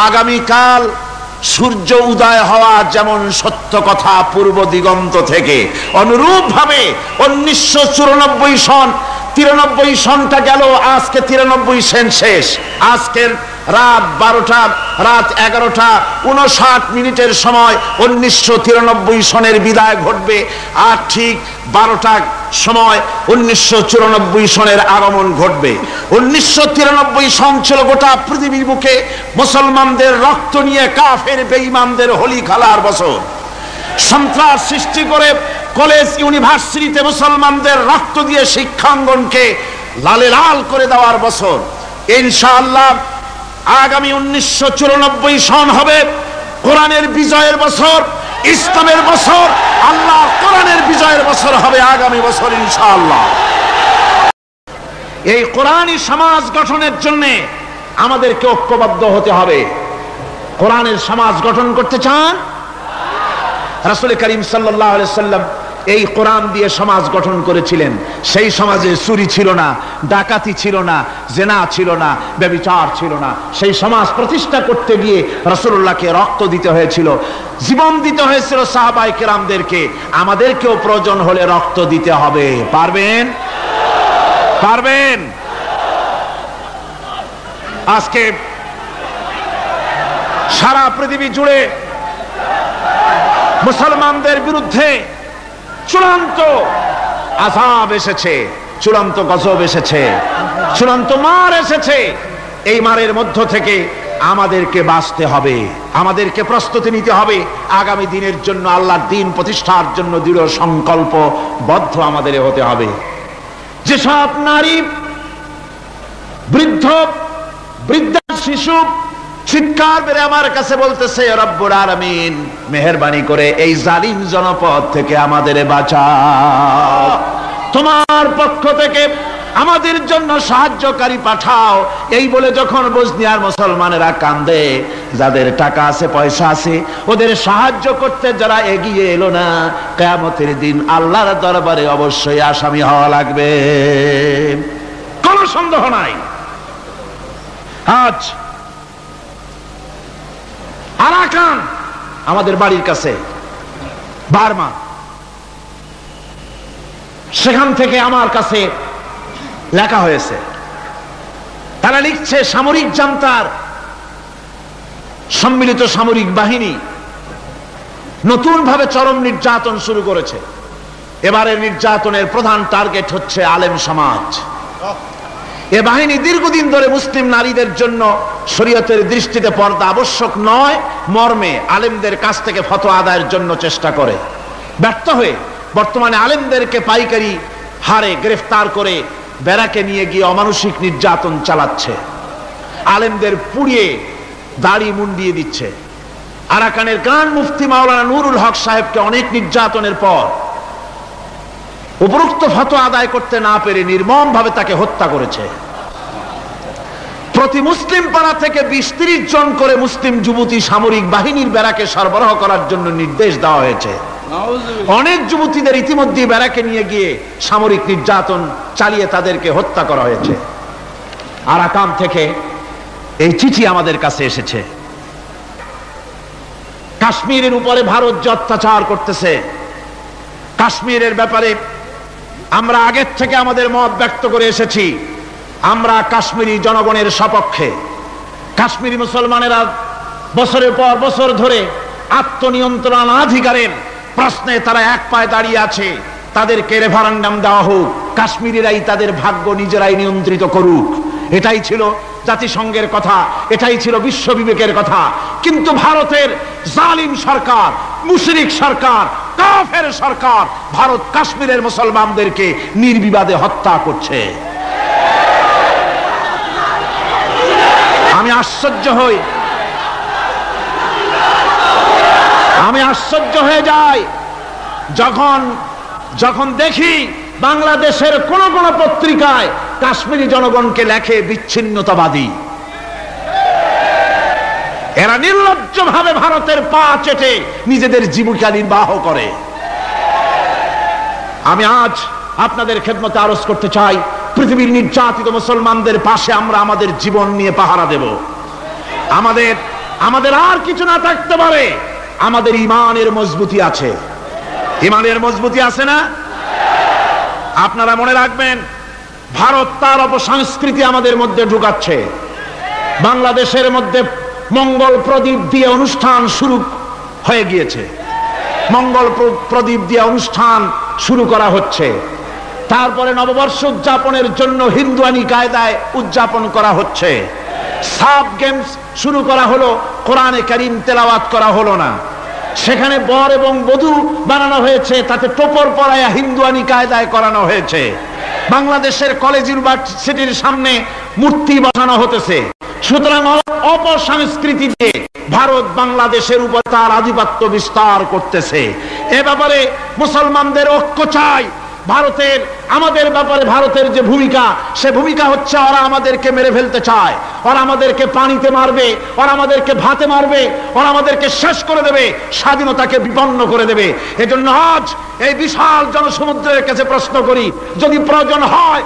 আগামীকাল সূর্য উদয় হওয়া যেমন সত্য কথা পূর্ব দিগন্ত থেকে, অনুরূপ ভাবে 1994 সন 93 সনটা গেল, আজকে 93 সেন শেষ। আজকের রাত 11:59 সময় 1993 সনের বিদায় ঘটবে, আর ঠিক 12টার সময় 1994 সনের আগমন ঘটবে। 1993 সন ছিল গোটা পৃথিবীর বুকে মুসলমানদের রক্ত নিয়ে কাফের বেঈমানদের হোলি খেলার বছর। সন্ত্রাস সৃষ্টি করে কলেজ ইউনিভার্সিটিতে মুসলমানদের রক্ত দিয়ে শিক্ষাঙ্গনকে লালে লাল করে দেওয়ার বছর। ইনশাআল্লাহ আগামী 1994 সন হবে কোরআনের বিজয়ের বছর, ইসলামের বছর, আল্লাহ কোরআনের বিজয়ের বছর হবে আগামী বছর ইনশাআল্লাহ। এই কোরআনী সমাজ গঠনের জন্য আমাদেরকে ঐক্যবদ্ধ হতে হবে। কোরআনের সমাজ গঠন করতে চান? রাসূল করিম সাল্লাল্লাহু আলাইহি ওয়াসাল্লাম এই কোরআন দিয়ে সমাজ গঠন করেছিলেন। সেই সমাজে চুরি ছিল না, ডাকাতি ছিল না, জেনা ছিল না, ব্যভিচার ছিল না। সেই সমাজ প্রতিষ্ঠা করতে গিয়ে রাসূলুল্লাহকে রক্ত দিতে হয়েছিল, জীবন দিতে হয়েছিল সাহাবায়ে কেরামদেরকে। আমাদেরকেও প্রয়োজন হলে রক্ত দিতে হবে। পারবেন? পারবেন? আজকে সারা পৃথিবী জুড়ে মুসলমানদের বিরুদ্ধে চূড়ান্ত আযাব এসেছে, চূড়ান্ত গজব এসেছে, চূড়ান্ত মার এসেছে। এই মারের মধ্য থেকে আমাদেরকে বাঁচতে হবে, আমাদেরকে প্রস্তুতি নিতে হবে। আগামী দিনের জন্য, আল্লাহর দ্বীন প্রতিষ্ঠার জন্য দৃঢ় সংকল্পবদ্ধ আমাদের হতে হবে। যেসব নারী, বৃদ্ধা, শিশু চিৎকার বেড়ে আমার কাছে বলতেছে, রব্বুল আলামিন মেহেরবানি করে এই জালিম জনপদ থেকে আমাদের বাঁচাও, তোমার পক্ষ থেকে আমাদের জন্য সাহায্যকারী পাঠাও। এই বলে যখন বসনিয়ার মুসলমানেরা কান্দে, যাদের টাকা আছে, পয়সা আছে, ওদের সাহায্য করতে যারা এগিয়ে এলো না, কিয়ামতের দিন আল্লাহর দরবারে অবশ্যই আসামি হওয়া লাগবে, কোনো সন্দেহ নাই। আজ আরাকান আমাদের বাড়ির কাছে, বার্মা, সেখান থেকে আমার কাছে লেখা হয়েছে। তারা লিখছে, সামরিক জান্তার সম্মিলিত সামরিক বাহিনী নতুন ভাবে চরম নির্যাতন শুরু করেছে। এবারের নির্যাতনের প্রধান টার্গেট হচ্ছে আলেম সমাজ। এ বাহিনী দীর্ঘদিন ধরে মুসলিম নারীদের জন্য শরীয়তের দৃষ্টিতে পর্দা আবশ্যক নয় মর্মে আলেমদের কাছ থেকে ফতোয়া আদায়ের জন্য চেষ্টা করে। ব্যর্থ হয়ে বর্তমানে আলেমদেরকে পাইকারি হারে গ্রেফতার করে ব্যারাকে নিয়ে গিয়ে অমানুষিক নির্যাতন চালাচ্ছে, আলেমদের পুড়িয়ে দাড়ি মুন্ডিয়ে দিচ্ছে। আরাকানের গ্রান্ড মুফতি মাওলানা নুরুল হক সাহেবকে অনেক নির্যাতনের পর উপরোক্ত ফতোয়া আদায় করতে না পেরে নির্মম ভাবে তাকে হত্যা করেছে। প্রতি মুসলিম পাড়া থেকে 20-30 জন করে মুসলিম যুবতী সামরিক বাহিনীর ব্যারাকে সরবরাহ করার জন্য নির্দেশ দেওয়া হয়েছে। অনেক যুবতীদের ইতিমধ্যে ব্যারাকে নিয়ে গিয়ে সামরিক নির্যাতন চালিয়ে তাদেরকে হত্যা করা হয়েছে। আরাকান থেকে এই চিঠি আমাদের কাছে এসেছে। কাশ্মীরের উপরে ভারত যে অত্যাচার করতেছে, কাশ্মীরের ব্যাপারে আমরা আগের থেকে আমাদের মত ব্যক্ত করে এসেছি। আমরা কাশ্মীরি জনগণের সপক্ষে। কাশ্মীরি মুসলমানেরা বছরের পর বছর ধরে আত্মনিয়ন্ত্রণাধিকারের প্রশ্নে তারা এক পায়ে দাঁড়িয়ে আছে। তাদেরকে রেফারেন্ডাম দেওয়া হোক, কাশ্মীরিরাই তাদের ভাগ্য নিজেরাই নিয়ন্ত্রিত করুক, এটাই ছিল জাতিসংঘের কথা, এটাই ছিল বিশ্ব বিবেকের কথা। কিন্তু ভারতের জালিম সরকার, মুশরিক সরকার, কাফের সরকার ভারত কাশ্মীরের মুসলমানদেরকে নির্বিবাদে হত্যা করছে। আমি আশ্চর্য হয়ে যাই যখন দেখি বাংলাদেশের কোন কোন পত্রিকায় কাশ্মীরি জনগণকে লেখে বিচ্ছিন্নতাবাদী। এরা নির্লজ্জভাবে ভারতের পা চেটে নিজেদের জীবিকা নির্বাহ করে। আমি আজ আপনাদের খেদমতে আরজ করতে চাই, পৃথিবীর নির্যাতিত মুসলমানদের পাশে আমরা আমাদের জীবন নিয়ে পাহারা দেব। আমাদের আমাদের আর কিছু না থাকতে পারে, আমাদের ইমানের মজবুতি আছে। ইমানের মজবুতি আছে না? আপনারা মনে রাখবেন, ভারত তার অপসংস্কৃতি আমাদের মধ্যে ঢুকাচ্ছে। বাংলাদেশের মধ্যে মঙ্গল প্রদীপ দিয়ে অনুষ্ঠান শুরু হয়ে গিয়েছে, মঙ্গল প্রদীপ দিয়ে অনুষ্ঠান শুরু করা হচ্ছে। তারপরে নববর্ষ উদযাপনের জন্য হিন্দুয়ানি কায়দায় উদযাপন করা হচ্ছে। সাব গেমস শুরু করা হলো, কোরআনে কারীম তেলাওয়াত করা হলো না। সেখানে বর এবং বধূ বানানো হয়েছে, তাতে টোপর পরায়া হিন্দুয়ানি কায়দায় করানো হয়েছে। বাংলাদেশের কলেজ ইউনিভার্সিটির সামনে মূর্তি বসানো হতেছে। সুতরাং অপসংস্কৃতিতে ভারত বাংলাদেশের উপর তার আধিপত্য বিস্তার করতেছে। এ ব্যাপারে মুসলমানদের ঐক্য চাই। ভারতের আমাদের ব্যাপারে ভারতের যে ভূমিকা, সে ভূমিকা হচ্ছে ওরা আমাদেরকে মেরে ফেলতে চায়, ওরা আমাদেরকে পানিতে মারবে, ওরা আমাদেরকে ভাতে মারবে, ওরা আমাদেরকে শেষ করে দেবে, স্বাধীনতাকে বিপন্ন করে দেবে। এজন্য আজ এই বিশাল জনসমুদ্রের কাছে প্রশ্ন করি, যদি প্রয়োজন হয়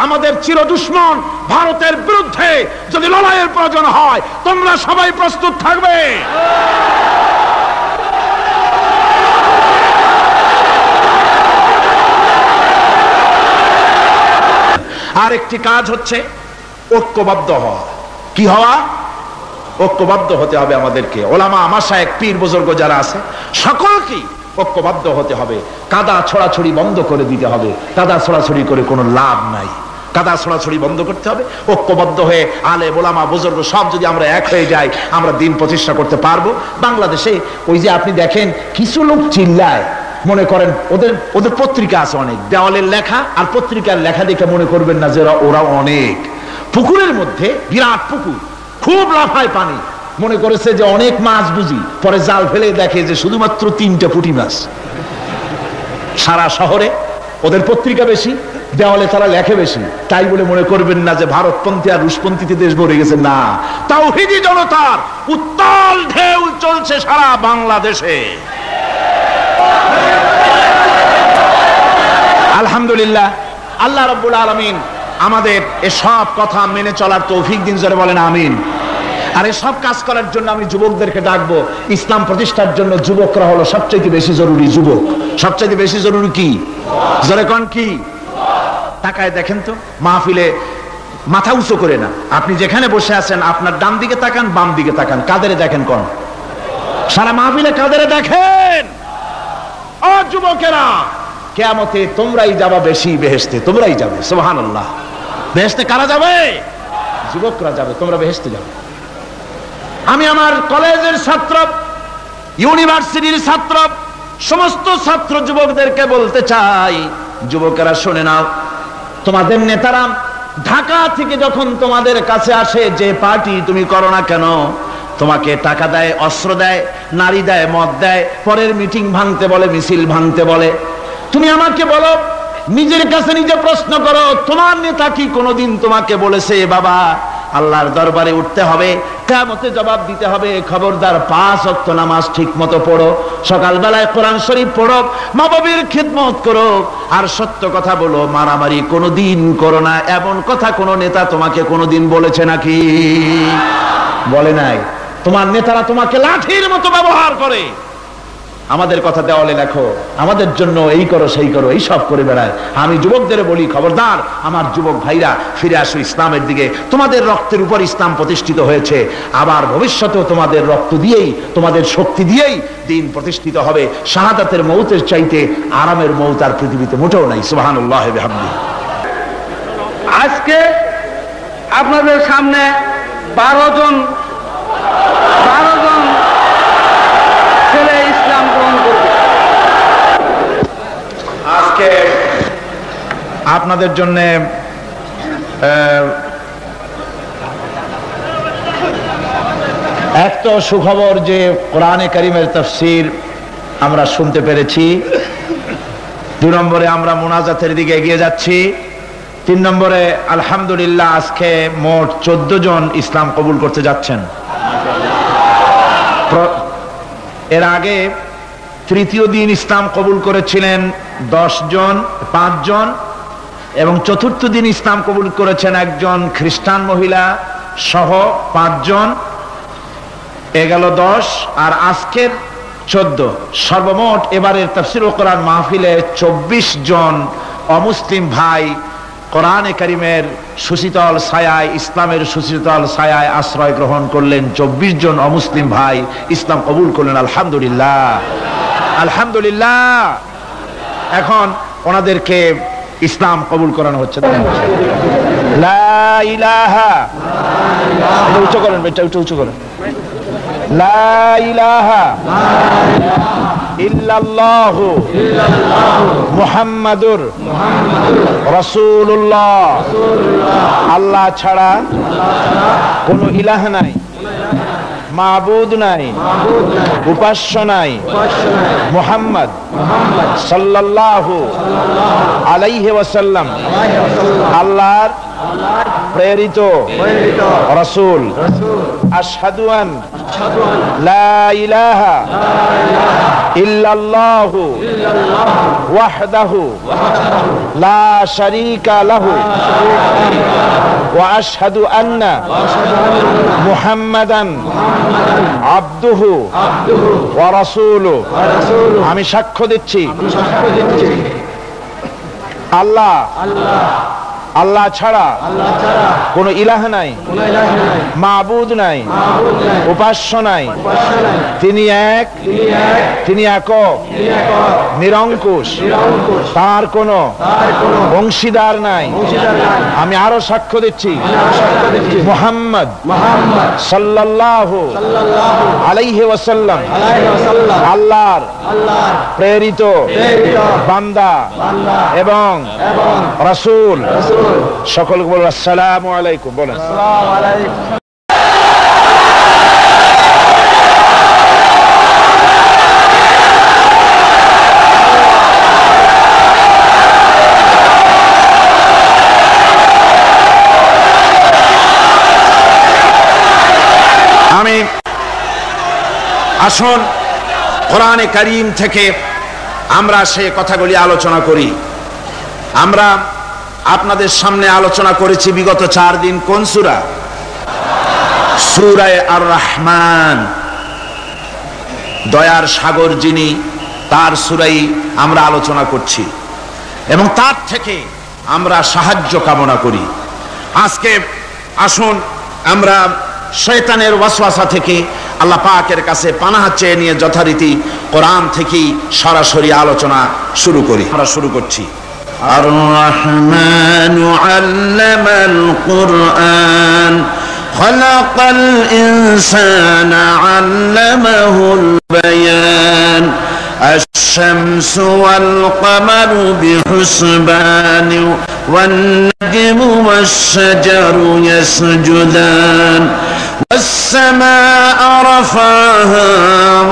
আমাদের চির দুশ্মন ভারতের বিরুদ্ধে যদি লড়াইয়ের প্রয়োজন হয়, তোমরা সবাই প্রস্তুত থাকবে? আরেকটি কাজ হচ্ছে ঐক্যবদ্ধ হওয়া। কি হওয়া? ঐক্যবদ্ধ হতে হবে আমাদেরকে। ওলামা, মাশায়েখ, পীর বুজুর্গ যারা আছে সকলকেই ঐক্যবদ্ধ হতে হবে। কাদা ছড়াছড়ি বন্ধ করে দিতে হবে। কাদা ছড়াছড়ি করে কোনো লাভ নাই। কাদা ছড়াছড়ি বন্ধ করতে হবে। ঐক্যবদ্ধ হয়ে আলেম, ওলামা, বুজুর্গ সব যদি আমরা এক হয়ে যাই, আমরা দিন প্রতিষ্ঠা করতে পারবো। বাংলাদেশে ওই যে আপনি দেখেন কিছু লোক চিল্লায়, মনে করেন ওদের পত্রিকা আছে অনেক, দেওয়ালের লেখা আর পত্রিকার লেখা দেখে মনে করবেন না যে ওরা অনেক। পুকুরের মধ্যে বিরাট পুকুর, খুব লাফায় পানি, মনে করেছে যে অনেক মাছ বুঝি, পরে জাল ফেলে দেখে যে শুধুমাত্র 3টা পুঁটি মাছ। সারা শহরে ওদের পত্রিকা বেশি, দেওয়ালে তারা লেখে বেশি, তাই বলে মনে করবেন না যে ভারতপন্থী আর রুশপন্থীতে দেশ ভরে গেছে। না, তাওহীদি জনতার উত্তাল ঢেউ চলছে সারা বাংলাদেশে। আলহামদুলিল্লাহ, আল্লাহ রাব্বুল আলামিন আমাদের এসব কথা মেনে চলার তৌফিক দিন, জোরে বলেন আমিন। আর এসব কাজ করার জন্য আমি যুবকদেরকে ডাকবো। ইসলাম প্রতিষ্ঠার জন্য যুবকরা হলো সবচেয়ে বেশি জরুরি। যুবক সবচেয়ে বেশি জরুরি কি? জোরে কোন কি? তাকায় দেখেন তো, মাহফিলে মাথা উঁচু করে না, আপনি যেখানে বসে আছেন আপনার ডান দিকে তাকান, বাম দিকে তাকান, কাদেরে দেখেন? কোন সারা মাহফিলে কাদেরে দেখেন? ও যুবকেরা, কিয়ামতে তোমরাই যাবা বেশি বেহেশতে, তোমরাই যাবে। সুবহানাল্লাহ। বেহেশতে কারা যাবে? যুবকরা যাবে, তোমরা বেহেশতে যাবে। আমি আমার কলেজের ছাত্র, ইউনিভার্সিটির ছাত্র, সমস্ত ছাত্র যুবকদেরকে বলতে চাই, যুবকেরা শুনে নাও, তোমাদের নেতারা ঢাকা থেকে যখন তোমাদের কাছে আসে, যে পার্টি তুমি করো না কেন, তোমাকে টাকা দেয়, অস্ত্র দেয়, নারী দেয়, মদ দেয়, পরের মিটিং ভাঙতে বলে, মিছিল ভাঙতে বলে। তুমি আমাকে বলো, নিজের কাছে নিজে প্রশ্ন করো, তোমার নেতা কি কোনোদিন তোমাকে বলেছে বাবা আল্লাহর দরবারে উঠতে হবে, কিয়ামতে জবাব দিতে হবে, খবরদার 5 ওয়াক্ত নামাজ ঠিক মতো পড়ো, সকালবেলায় কোরআন শরীফ পড়ো, মা বাবার খিদমত করো, আর সত্য কথা বলো, মারামারি কোনোদিন করো না। এমন কথা কোন নেতা তোমাকে কোনোদিন বলেছে নাকি? বলে নাই। তোমার নেতারা তোমাকে লাঠির মতো ব্যবহার করে। আমাদের কথা দেওয়ালে লেখো, আমাদের জন্য এই করো সেই করো, এই সব করে বেড়ায়। আমি যুবকদের বলি, খবরদার আমার যুবক ভাইরা, ফিরে আসো ইসলামের দিকে। তোমাদের রক্তের উপর ইসলাম প্রতিষ্ঠিত হয়েছে, আবার ভবিষ্যতেও তোমাদের রক্ত দিয়েই, তোমাদের শক্তি দিয়েই দিন প্রতিষ্ঠিত হবে। শাহাদাতের মৌতের চাইতে আরামের মৌত আর পৃথিবীতে মোটেও নাই। সুবহানাল্লাহ ওয়া বিহামদিহি। আজকে আপনাদের সামনে 12 জন ছেলে ইসলাম গ্রহণ করবে। আজকে আপনাদের জন্য একটা সুখবর যে কোরআনে কারীমের তাফসীর আমরা শুনতে পেরেছি। 2 নম্বরে আমরা মুনাজাতের দিকে এগিয়ে যাচ্ছি। 3 নম্বরে আলহামদুলিল্লাহ আজকে মোট 14 জন ইসলাম কবুল করতে যাচ্ছেন। এর আগে তৃতীয় দিন ইসলাম কবুল করেছিলেন 10 জন, 5 জন, এবং চতুর্থ দিন ইসলাম কবুল করেছেন একজন খ্রিস্টান মহিলা সহ 5 জন। এ গেল 10 আর আজকের 14, সর্বমোট এবারের তাফসীরুল কোরআন মাহফিলে 24 জন অমুসলিম ভাই কোরআনে কারিমের সুশীতল ছায়ায়, ইসলামের সুশীতল ছায়ায় আশ্রয় গ্রহণ করলেন। 24 জন অমুসলিম ভাই ইসলাম কবুল করলেন। আলহামদুলিল্লাহ, আলহামদুলিল্লাহ। এখন ওনাদেরকে ইসলাম কবুল করানো হচ্ছে। লা ইলাহা, এটা উচ্চ করেন, এটা উচ্চ করেন। লা ইলাহা ইল্লাল্লাহু মুহাম্মাদুর রাসূলুল্লাহ। আল্লাহ ছাড়া কোনো ইলাহ নাই, মাবুদ নাই, উপাস্য নাই। মুহাম্মদ সাল্লাল্লাহু আলাইহি ওয়াসাল্লাম আল্লাহর প্রেরিত রাসূল। আশহাদু আন লা ইলাহা ইল্লাল্লাহু ওয়াহদাহু লা শারীকা লাহু ওয়া আশহাদু আন্না মুহাম্মাদান আবদুহু ওয়া রাসূলুহু। আমি সাক্ষ্য দিচ্ছি আল্লাহ ছাড়া কোনো ইলাহ নাই, মাবুদ নাই, উপাস্য নাই। তিনি এক, তিনি একক, নিরঙ্কুশ, তার কোনো অংশীদার নাই। আমি আরো সাক্ষ্য দিচ্ছি মুহাম্মদ সাল্লাল্লাহু আলাইহি ওয়াসাল্লাম আল্লাহর প্রেরিত বান্দা এবং রাসূল। সকলকে বলুন আসসালামু আলাইকুম। বলেন আসসালামু আলাইকুম। আমি আসুন কোরআনে কারীম থেকে আমরা সেই কথাগুলি আলোচনা করি। আমরা আপনাদের সামনে আলোচনা করেছি বিগত 4 দিন কোন সূরা? সূরা আর রহমান। দয়ার সাগর যিনি, তার সূরাই আমরা আলোচনা করছি এবং তার থেকে আমরা সাহায্য কামনা করি। আজকে আসুন আমরা শয়তানের ওয়াসওয়াসা থেকে আল্লাহ পাকের কাছে পানাহ চেয়ে নিয়ে যথারীতি কোরআন থেকেই সরাসরি আলোচনা শুরু করি। আমরা শুরু করছি। الرحمن علم القرآن خلق الإنسان علمه البيان الشمس والقمر بحسبان والنجم والشجر يسجدان والسماء رفعها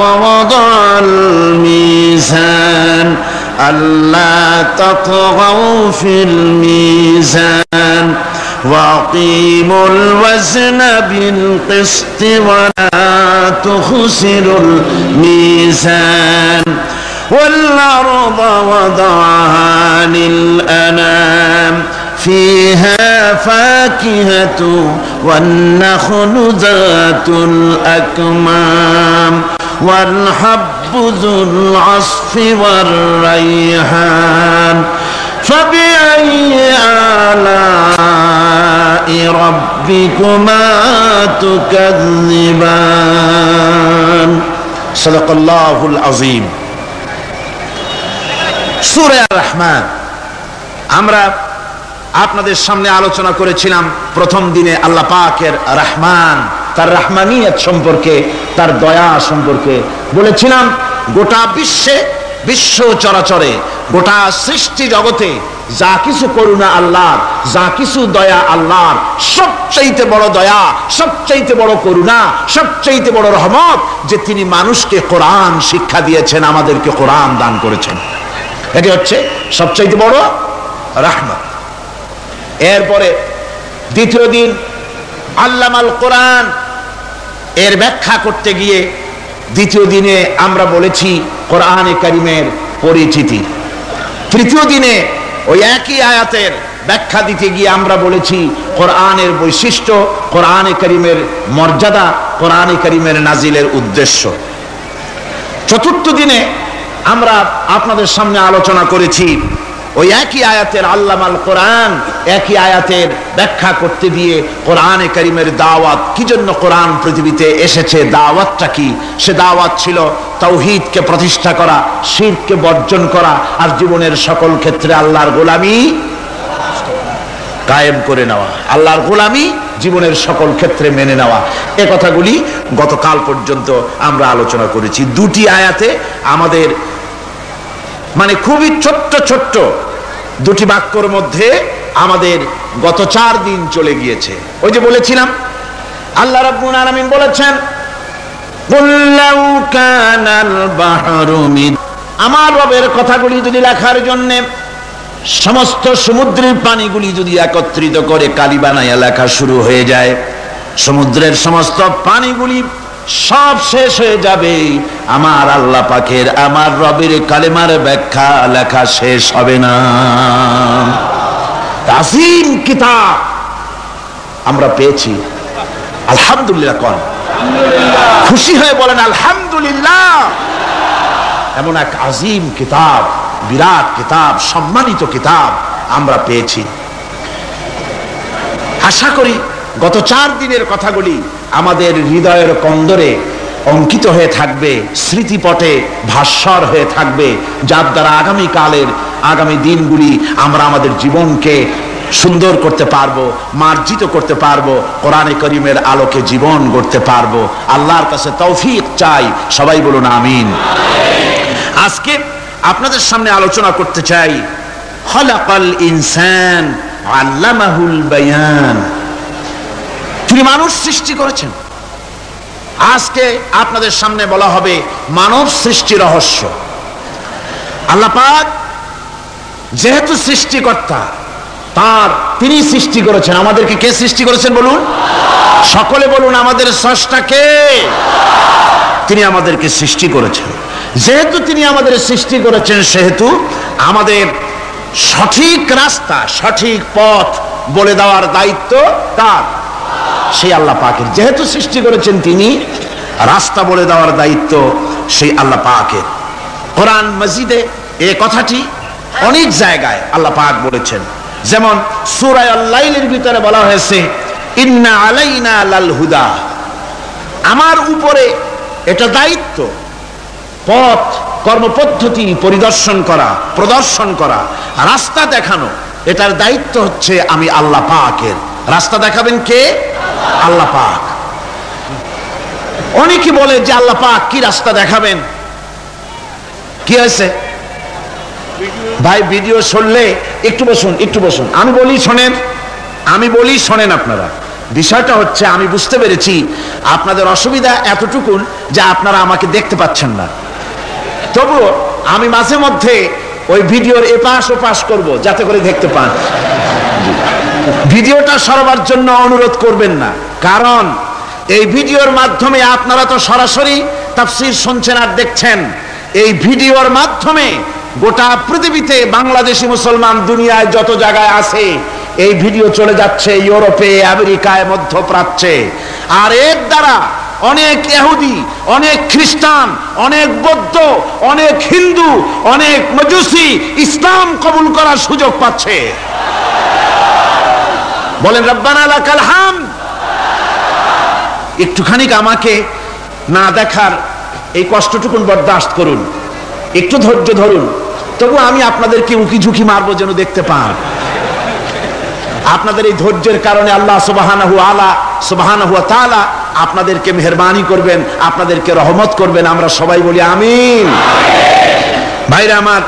ووضع الميزان ألا تطغوا في الميزان وأقيموا الوزن بالقسط ولا تخسروا الميزان والأرض وضعها للأنام فيها فاكهة والنخل ذات الأكمام والحب ذو العصف والريحان فبأي آلاء ربكما تكذبان صدق الله العظيم সূরা আর-রহমান। আমরা আপনাদের সামনে আলোচনা করেছিলাম প্রথম দিনে আল্লাহ পাকের রহমান, তার রহমানিয়ত সম্পর্কে, তার দয়া সম্পর্কে বলেছিলাম। গোটা বিশ্ব চরাচরে, গোটা সৃষ্টি জগতে যা কিছু করুণা আল্লাহর, যা কিছু দয়া আল্লাহর, সবচাইতে বড় দয়া, সবচাইতে বড় করুণা, সবচাইতে বড় রহমত যে তিনি মানুষকে কোরআন শিক্ষা দিয়েছেন, আমাদেরকে কোরআন দান করেছেন। এটি হচ্ছে সবচাইতে বড় রহমত। এরপরে দ্বিতীয় দিন আল্লামাল কোরআন এর ব্যাখ্যা করতে গিয়ে দ্বিতীয় দিনে আমরা বলেছি কোরআনে কারীমের পরিচিতি। তৃতীয় দিনে ওই একই আয়াতের ব্যাখ্যা দিতে গিয়ে আমরা বলেছি কোরআনের বৈশিষ্ট্য, কোরআনে কারীমের মর্যাদা, কোরআন কারীমের নাজিলের উদ্দেশ্য। চতুর্থ দিনে আমরা আপনাদের সামনে আলোচনা করেছি ওই একই আয়াতের আল্লামাল কোরআন, একই আয়াতের ব্যাখ্যা করতে গিয়ে কোরআনে কারীমের দাওয়াত, কি জন্য কোরআন পৃথিবীতে এসেছে, দাওয়াতটা কি? সে দাওয়াত ছিল তাওহীদকে প্রতিষ্ঠা করা, শিরককে বর্জন করা, আর জীবনের সকল ক্ষেত্রে আল্লাহর গোলামি কায়েম করে নেওয়া, আল্লাহর গোলামি জীবনের সকল ক্ষেত্রে মেনে নেওয়া। এ কথাগুলি গতকাল পর্যন্ত আমরা আলোচনা করেছি। দুটি আয়াতে আমাদের মানে খুবই ছোট্ট ছোট্ট দুটি বাক্যর মধ্যে আমাদের গত 4 দিন চলে গিয়েছে। ওই যে বলেছিলাম আল্লাহ রাব্বুল আলামিন বলেছেন, কুল লাউ কানাল বাহরু মিদ, আমার রবের কথাগুলি যদি লেখার জন্য সমস্ত সমুদ্রের পানিগুলি যদি একত্রিত করে কালি বানাইয়া লেখা শুরু হয়ে যায়, সমুদ্রের সমস্ত পানিগুলি সব শেষ হয়ে যাবে, আমার আল্লাহ পাকের, আমার রবের কালেমার ব্যাখ্যা লেখা শেষ হবে না। আজিম কিতাব আমরা পেয়েছি, আলহামদুলিল্লাহ। কোন খুশি হয়ে বলেন আলহামদুলিল্লাহ। এমন এক আজিম কিতাব, বিরাট কিতাব, সম্মানিত কিতাব আমরা পেয়েছি। আশা করি গত 4 দিনের কথাগুলি আমাদের হৃদয়ের কন্দরে অঙ্কিত হয়ে থাকবে, স্মৃতিপটে ভাস্বর হয়ে থাকবে, যার দ্বারা আগামী দিনগুলি আমরা আমাদের জীবনকে সুন্দর করতে পারবো, মার্জিত করতে পারবো, কোরআনে কারীমের আলোকে জীবন গড়তে পারবো। আল্লাহর কাছে তৌফিক চাই, সবাই বলুন আমিন। আজকে আপনাদের সামনে আলোচনা করতে চাই খলাকাল ইনসান আল্লামাহুল বায়ান। তিনি মানুষ সৃষ্টি করেছেন। আজকে আপনাদের সামনে বলা হবে মানব সৃষ্টি রহস্য। আল্লাহ পাক যেহেতু সৃষ্টিকর্তা, তিনি সৃষ্টি করেছেন। আমাদেরকে কে সৃষ্টি করেছেন বলুন? সকলে বলুন, আমাদের স্রষ্টা কে? তিনি আমাদেরকে সৃষ্টি করেছেন। যেহেতু তিনি আমাদের সৃষ্টি করেছেন, সেহেতু আমাদের সঠিক রাস্তা, সঠিক পথ বলে দেওয়ার দায়িত্ব কার? সেই আল্লাহ পাকের। যেহেতু সৃষ্টি করেছেন তিনি, রাস্তা বলে দেওয়ার দায়িত্ব সেই আল্লাহ পাকের। কোরআন মাজিদে এই কথাটি অনেক জায়গায় আল্লাহ পাক বলেছেন। যেমন সূরা আল-লাইলের ভিতরে বলা হয়েছে ইন্না আলাইনা লাল হুদা, আমার উপরে এটা দায়িত্ব, পথ কর্মপদ্ধতি পরিদর্শন করা, প্রদর্শন করা, রাস্তা দেখানো, এটার দায়িত্ব হচ্ছে আমি আল্লাহ পাকের। রাস্তা দেখাবেন কে? আল্লাহ পাক। অনেকে বলে যে আল্লাহ পাক কি রাস্তা দেখাবেন? কি হয়েছে ভাই? ভিডিও শুনলে একটু বসুন, আমি বলি শোনেন আপনারা। বিষয়টা হচ্ছে, আমি বুঝতে পেরেছি আপনাদের অসুবিধা এতটুকু যে আপনারা আমাকে দেখতে পাচ্ছেন না। তবুও আমি মাঝে মধ্যে ওই ভিডিওর এপাশ ওপাশ করব যাতে করে দেখতে পান। ভিডিওটা সরাবার জন্য অনুরোধ করবেন না, কারণ এই ভিডিওর মাধ্যমে আপনারা তো সরাসরি তাফসীর শুনছেন আর দেখছেন। এই ভিডিওর মাধ্যমে গোটা পৃথিবীতে বাংলাদেশি মুসলমান দুনিয়ায় যত জায়গায় আছে, এই ভিডিও চলে যাচ্ছে ইউরোপে, আমেরিকায়, মধ্যপ্রাচ্যে। আর এর দ্বারা অনেক ইহুদি, অনেক খ্রিস্টান, অনেক বৌদ্ধ, অনেক হিন্দু, অনেক মজুসি ইসলাম কবুল করার সুযোগ পাচ্ছে। বলেন রব্বানা লাকাল হামদ। একটুখানি আমাকে না দেখার এই কষ্টটুকুন বরদাস্ত করুন, একটু ধৈর্য ধরুন। তবু আমি আপনাদেরকে উকি ঝুঁকি মারবো যেন দেখতে পান। আপনাদের এই ধৈর্যের কারণে আল্লাহ সুবহানাহু ওয়া তাআলা আপনাদেরকে মেহেরবানি করবেন, আপনাদেরকে রহমত করবেন। আমরা সবাই বলি আমিন। ভাইরা আমার,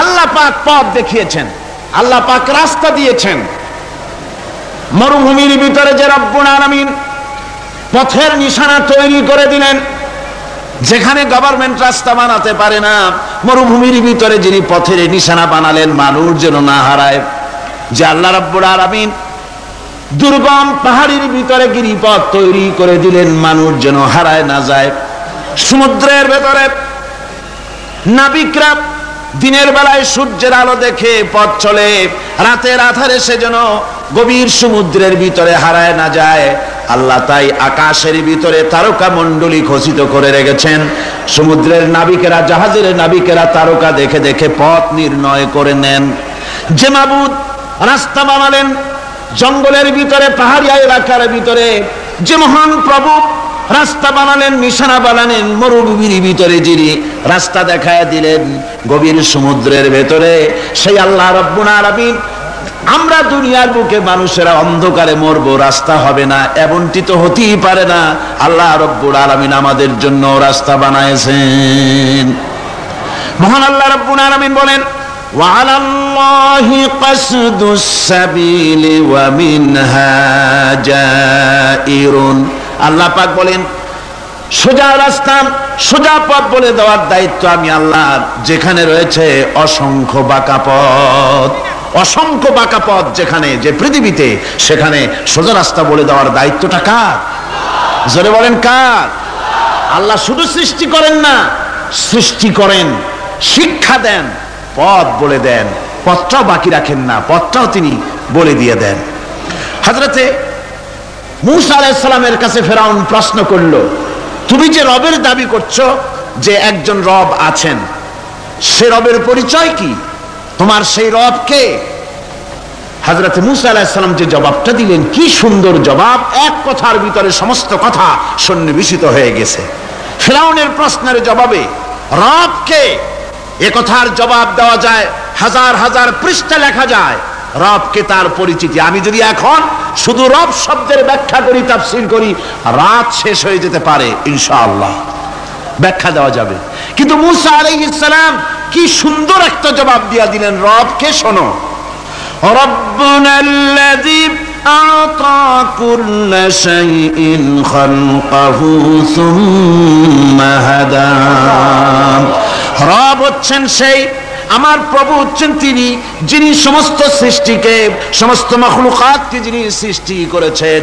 আল্লাহ পাক পথ দেখিয়েছেন, আল্লাহ পাক রাস্তা দিয়েছেন। মরুভূমির ভিতরে যে রব্বুল আলামিন পথের নিশানা তৈরি করে দিলেন, যেখানে গভর্নমেন্ট রাস্তা বানাতে পারে না, মরুভূমির ভিতরে যিনি পথের নিশানা বানালেন মানুষ যেন না হারায়, যে আল্লাহ রাব্বুল আলামিন দুর্গম পাহাড়ের ভিতরে গিরিপথ তৈরি করে দিলেন মানুষ যেন হারায় না যায়। সমুদ্রের ভেতরে নাবিকরা দিনের বেলায় সূর্যের আলো দেখে পথ চলে, রাতের আধারে সে যেন গভীর সমুদ্রের ভিতরে হারায় না যায়। আল্লাহ তাই আকাশের ভিতরে তারকা মণ্ডলী খচিত করে রেখেছেন। সমুদ্রের নাবিকেরা, জাহাজের নাবিকেরা তারকা দেখে দেখে পথ নির্ণয় করে নেন। যে মাবুদ রাস্তা বানালেন জঙ্গলের ভিতরে, পাহাড়িয়া এলাকার ভিতরে, যে মহান প্রভু রাস্তা বানালেন, নিশানা বানালেন মরুভূমির ভিতরে, যিনি রাস্তা দেখায় দিলেন গভীর সমুদ্রের ভেতরে, সেই আল্লাহ রাব্বুল আলামিন আমরা দুনিয়ার বুকে মানুষেরা অন্ধকারে মরবো, রাস্তা হবে না, এমনটি তো হতেই পারে না। আল্লাহ রাব্বুল আলামিন আমাদের জন্য রাস্তা বানাইছেন। মহান আল্লাহ রাব্বুল আলামিন বলেন, وعلى الله قصد السبيل ومنها جائر। আল্লাহ পাক বলেন সোজা রাস্তা, সোজা পথ বলে দেওয়ার দায়িত্ব আমি আল্লাহ। যেখানে রয়েছে অসংখ্য বাঁকা পথ, অসংখ্য বাঁকা পথ যেখানে, যে পৃথিবীতে, সেখানে সোজা রাস্তা বলে দেওয়ার দায়িত্বটা কার? জোরে বলেন কার? আল্লাহ শুধু সৃষ্টি করেন না, সৃষ্টি করেন, শিক্ষা দেন, পথ বলে দেন, পথটাও বাকি রাখেন না, পথটাও তিনি বলে দিয়ে দেন। হযরতে মূসা আলাইহিস সালামের কাছে ফেরাউন প্রশ্ন করলো, তুমি যে রবের দাবি করছো যে একজন রব আছেন, সে রবের পরিচয় কি? তোমার সেই রব কে? হযরতে মূসা আলাইহিস সালাম যে জবাবটা দিলেন, কি সুন্দর জবাব! এক কথার ভিতরে সমস্ত কথা সন্নিবেশিত হয়ে গেছে। ফেরাউনের প্রশ্নের জবাবে রব কে, এ কথার জবাব দেওয়া যায়, হাজার হাজার পৃষ্ঠা লেখা যায় রবকে, তার পরিচিতি। আমি যদি এখন শুধু রব শব্দের ব্যাখ্যা করি, তাফসীর করি, রাত শেষ হয়ে যেতে পারে, ইনশাআল্লাহ ব্যাখ্যা দেওয়া যাবে। কিন্তু মূসা আলাইহিস সালাম কি সুন্দর একটা জবাব দিয়া দিলেন রবকে। শোনো, রব্বুনাল্লাযী আ'তা কুল্লা শাইইন খালকাহু সুম্মা হাদা। রব হচ্ছেন সেই, আমার প্রভু হচ্ছেন তিনি, যিনি সমস্ত সৃষ্টিকে, সমস্ত মাখলুকাতকে যিনি সৃষ্টি করেছেন,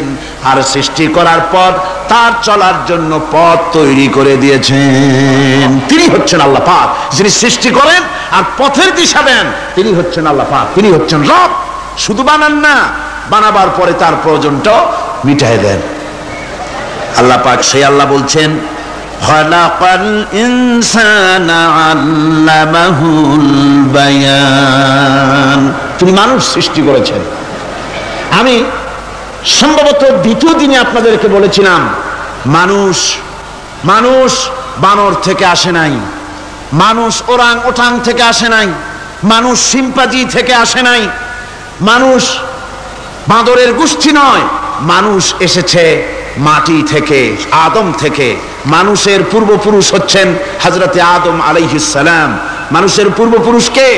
আর সৃষ্টি করার পর তার চলার জন্য পথ তৈরি করে দিয়েছেন। তিনি হচ্ছেন আল্লাহ পাক, যিনি সৃষ্টি করেন আর পথের দিশা দেন। তিনি হচ্ছেন আল্লাহ পাক, তিনি হচ্ছেন রব। শুধু বানান না, বানাবার পরে তার প্রয়োজনটাও মিটায় দেন। আল্লাহ পাক সেই আল্লাহ বলছেন, খালাকাল ইনসানা আল্লামাহুল বায়ান। তিনি মানুষ সৃষ্টি করেছেন। আমি সম্ভবত দ্বিতীয় দিনে আপনাদেরকে বলেছিলাম, মানুষ বানর থেকে আসে নাই, মানুষ ওরাং ওটাং থেকে আসে নাই, মানুষ শিম্পাজি থেকে আসে নাই, মানুষ বাঁদরের গোষ্ঠী নয়, মানুষ এসেছে মাটি থেকে, আদম থেকে। মানুষের পূর্বপুরুষ হচ্ছেন হযরতে আদম আলাইহিস সালাম। মানুষের পূর্বপুরুষ কে?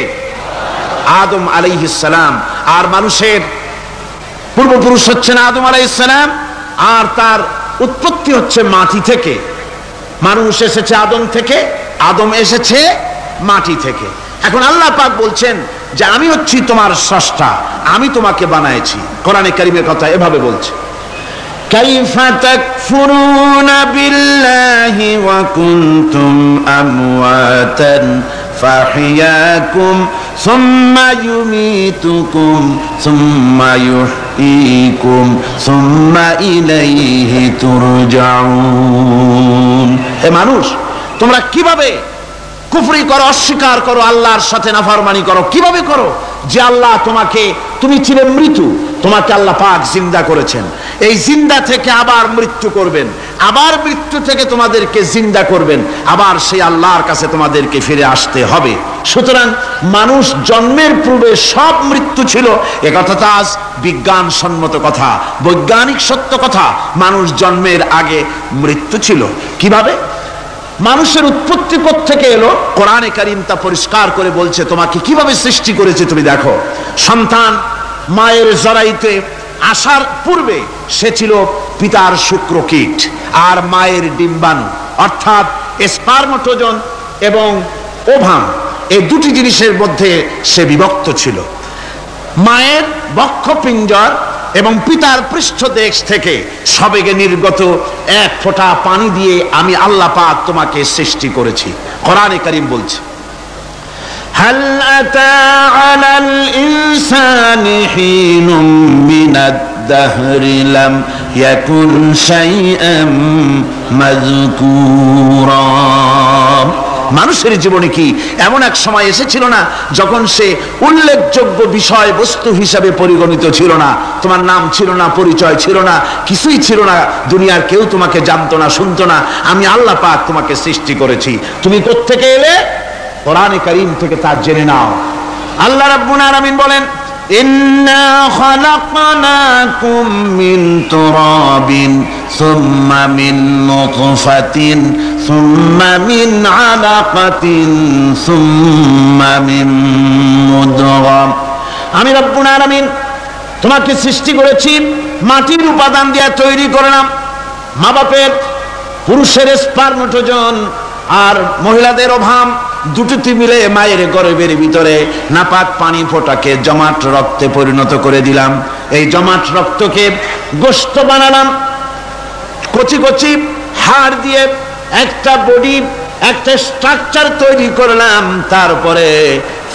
আদম আলাইহিস সালাম। আর মানুষের পূর্বপুরুষ হচ্ছেন আদম আলাইহিস সালাম, আর তার উৎপত্তি হচ্ছে মাটি থেকে। মানুষ এসেছে আদম থেকে, আদম এসেছে মাটি থেকে। এখন আল্লাহ পাক বলছেন যে আমি হচ্ছি তোমার স্রষ্টা, আমি তোমাকে বানাইছি। কোরআনে কারীমের কথা এভাবে বলছে, কাইফা তাকফুরুনা বিল্লাহি ওয়া কুনতুম আমওয়াতান ফাহিয়াকুম সুম্মা ইউমীতুকুম সুম্মা ইউহয়ীকুম সুম্মা ইলাইহি তুরজাউন। হে মানুষ, তোমরা কিভাবে কুফরি করো, অস্বীকার করো, আল্লাহর সাথে নাফরমানি করো? কিভাবে করো? যে আল্লাহ তোমাকে, তুমি ছিলে মৃত্যু, তোমাকে আল্লাহ পাক জিন্দা করেছেন, এই জিন্দা থেকে আবার মৃত্যু করবেন, আবার মৃত্যু থেকে তোমাদেরকে জিন্দা করবেন, আবার সেই আল্লাহর কাছে তোমাদেরকে ফিরে আসতে হবে। সুতরাং মানুষ জন্মের পূর্বে সব মৃত্যু ছিল, একথা তো আজ বিজ্ঞানসম্মত কথা, বৈজ্ঞানিক সত্য কথা। মানুষ জন্মের আগে মৃত্যু ছিল। কিভাবে? মানুষের উৎপত্তি কোত্থেকে এলো? কোরআনে কারীম তা পরিষ্কার করে বলছে, তোমাকে কিভাবে সৃষ্টি করেছে তুমি দেখো। সন্তান মায়ের জরায়ুতে আসার পূর্বে সে ছিল পিতার শুক্রকীট আর মায়ের ডিম্বাণু, অর্থাৎ স্পার্মটোজন এবং ওভাম, এই দুটি জিনিসের মধ্যে সে বিভক্ত ছিল। মায়ের বক্ষপিঞ্জর এবং পিতার পৃষ্ঠদেশ থেকে সবেগে নির্গত এক ফোঁটা পানি দিয়ে আমি আল্লাহ পাক তোমাকে সৃষ্টি করেছি। কোরআনে কারীম বলছে, হাল আতা আলাল ইনসানি হিনুম মিনাদ الدهر لم يكن شيئا مذكورا মানুষের জীবনে কি এমন এক সময় এসেছিল না যখন সে উল্লেখযোগ্য বিষয় বস্তু হিসাবে পরিগণিত ছিল না? তোমার নাম ছিল না, পরিচয় ছিল না, কিছুই ছিল না, দুনিয়ার কেউ তোমাকে জানতো না, শুনতো না। আমি আল্লাহ পাক তোমাকে সৃষ্টি করেছি, তুমি কোত্থেকে এলে? কোরআনে কারীম থেকে তা জেনে নাও। আল্লাহ রাব্বুল আলামিন বলেন, ইন্না খালাকনাকুম মিন তুরাবিন সুম্মা মিন নুতফাতিন সুম্মা মিন আলাকাতিন সুম্মা মিন মুদগা। আমি রব্বুল আলামিন তোমাকে সৃষ্টি করেছি, মাটির উপাদান দিয়ে তৈরি করলাম। মা বাপের, পুরুষের স্পার্মটোজেন আর মহিলাদের ওভাম দুটোতে মিলে মায়ের গর্ভের ভিতরে নাপাক পানি ফোটাকে জমাট রক্তে পরিণত করে দিলাম। এই জমাট রক্তকে গোশত বানালাম, কচি কচি হাড় দিয়ে একটা বডি, একটা স্ট্রাকচার তৈরি করলাম। তারপরে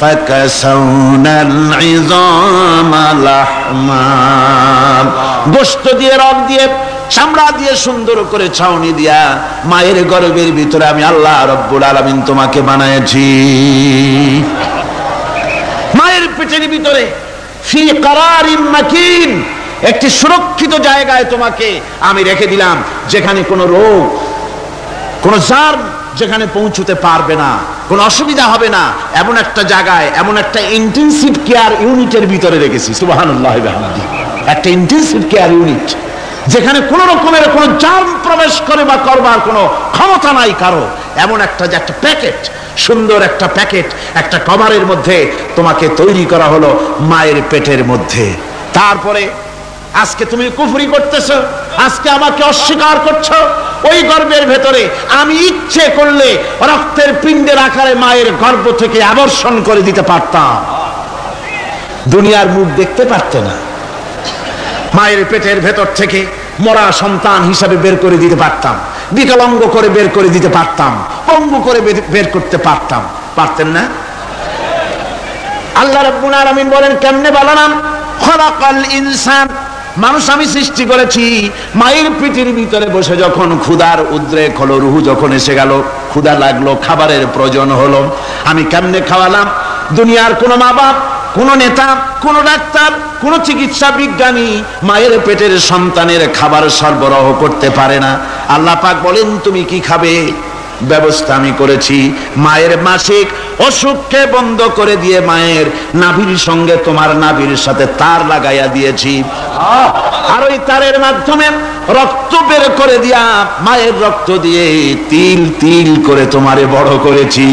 ফাকাসাউনাল ইযামা লাহমা, গোশত দিয়ে, রগ দিয়ে, চামড়া দিয়ে সুন্দর করে ছাউনি দিয়া মায়ের গর্ভের ভিতরে আমি আল্লাহ রব্বুল আলামিন তোমাকে বানাইছি। মায়ের পেটের ভিতরে ফি কারারিম মাকিন, একটি সুরক্ষিত জায়গায় তোমাকে আমি রেখে দিলাম, যেখানে কোনো রোগ, কোনো জার্ম যেখানে পৌঁছতে পারবে না, কোনো অসুবিধা হবে না। এমন একটা জায়গায়, এমন একটা ইন্টেনসিভ কেয়ার ইউনিটের ভিতরে রেখেছি। সুবহানাল্লাহি ওয়া বিহামদিহি। একটা ইন্টেনসিভ কেয়ার ইউনিট যেখানে কোনো রকমের কোনো জার্ম প্রবেশ করে বা করবার কোনো ক্ষমতা নাই কারো। এমন একটা যে একটা প্যাকেট, সুন্দর একটা প্যাকেট, একটা কভারের মধ্যে তোমাকে তৈরি করা হলো মায়ের পেটের মধ্যে। তারপরে আজকে তুমি কুফরি করতেছো, আজকে আমাকে অস্বীকার করছো। ওই গর্ভের ভেতরে আমি ইচ্ছে করলে রক্তের পিণ্ডের আকারে মায়ের গর্ভ থেকে আবর্ষণ করে দিতে পারতাম, দুনিয়ার মুখ দেখতে পারতে না। মায়ের পেটের ভেতর থেকে মরা সন্তান হিসাবে বের করে দিতে পারতাম, বিকলাঙ্গ করে বের করে দিতে পারতাম, পঙ্গু করে বের করতে পারতাম, পারতেন না? আল্লাহ রাব্বুল আলামিন বলেন, কেমনে বানালাম? খলাকাল ইনসান, মানুষ আমি সৃষ্টি করেছি মায়ের পেটের ভিতরে বসে। যখন ক্ষুধার উদ্রেক হলো, রুহু যখন এসে গেল, ক্ষুধা লাগলো, খাবারের প্রয়োজন হলো, আমি কেমনে খাওয়ালাম? দুনিয়ার কোনো মা বাপ, কোনো নেতা, কোনো ডাক্তার, কোনো চিকিৎসা বিজ্ঞানী মায়ের পেটের সন্তানের খাবার সরবরাহ করতে পারে না। আল্লাহ পাক বলেন, তুমি কি খাবে? ব্যবস্থা আমি করেছি। মায়ের মাসিক অসুখকে বন্ধ করে দিয়ে মায়ের নাভির সঙ্গে তোমার নাভির সাথে তার লাগাইয়া দিয়েছি, আর ওই তারের মাধ্যমে রক্ত বের করে দিয়া মায়ের রক্ত দিয়ে তিল তিল করে তোমারে বড় করেছি।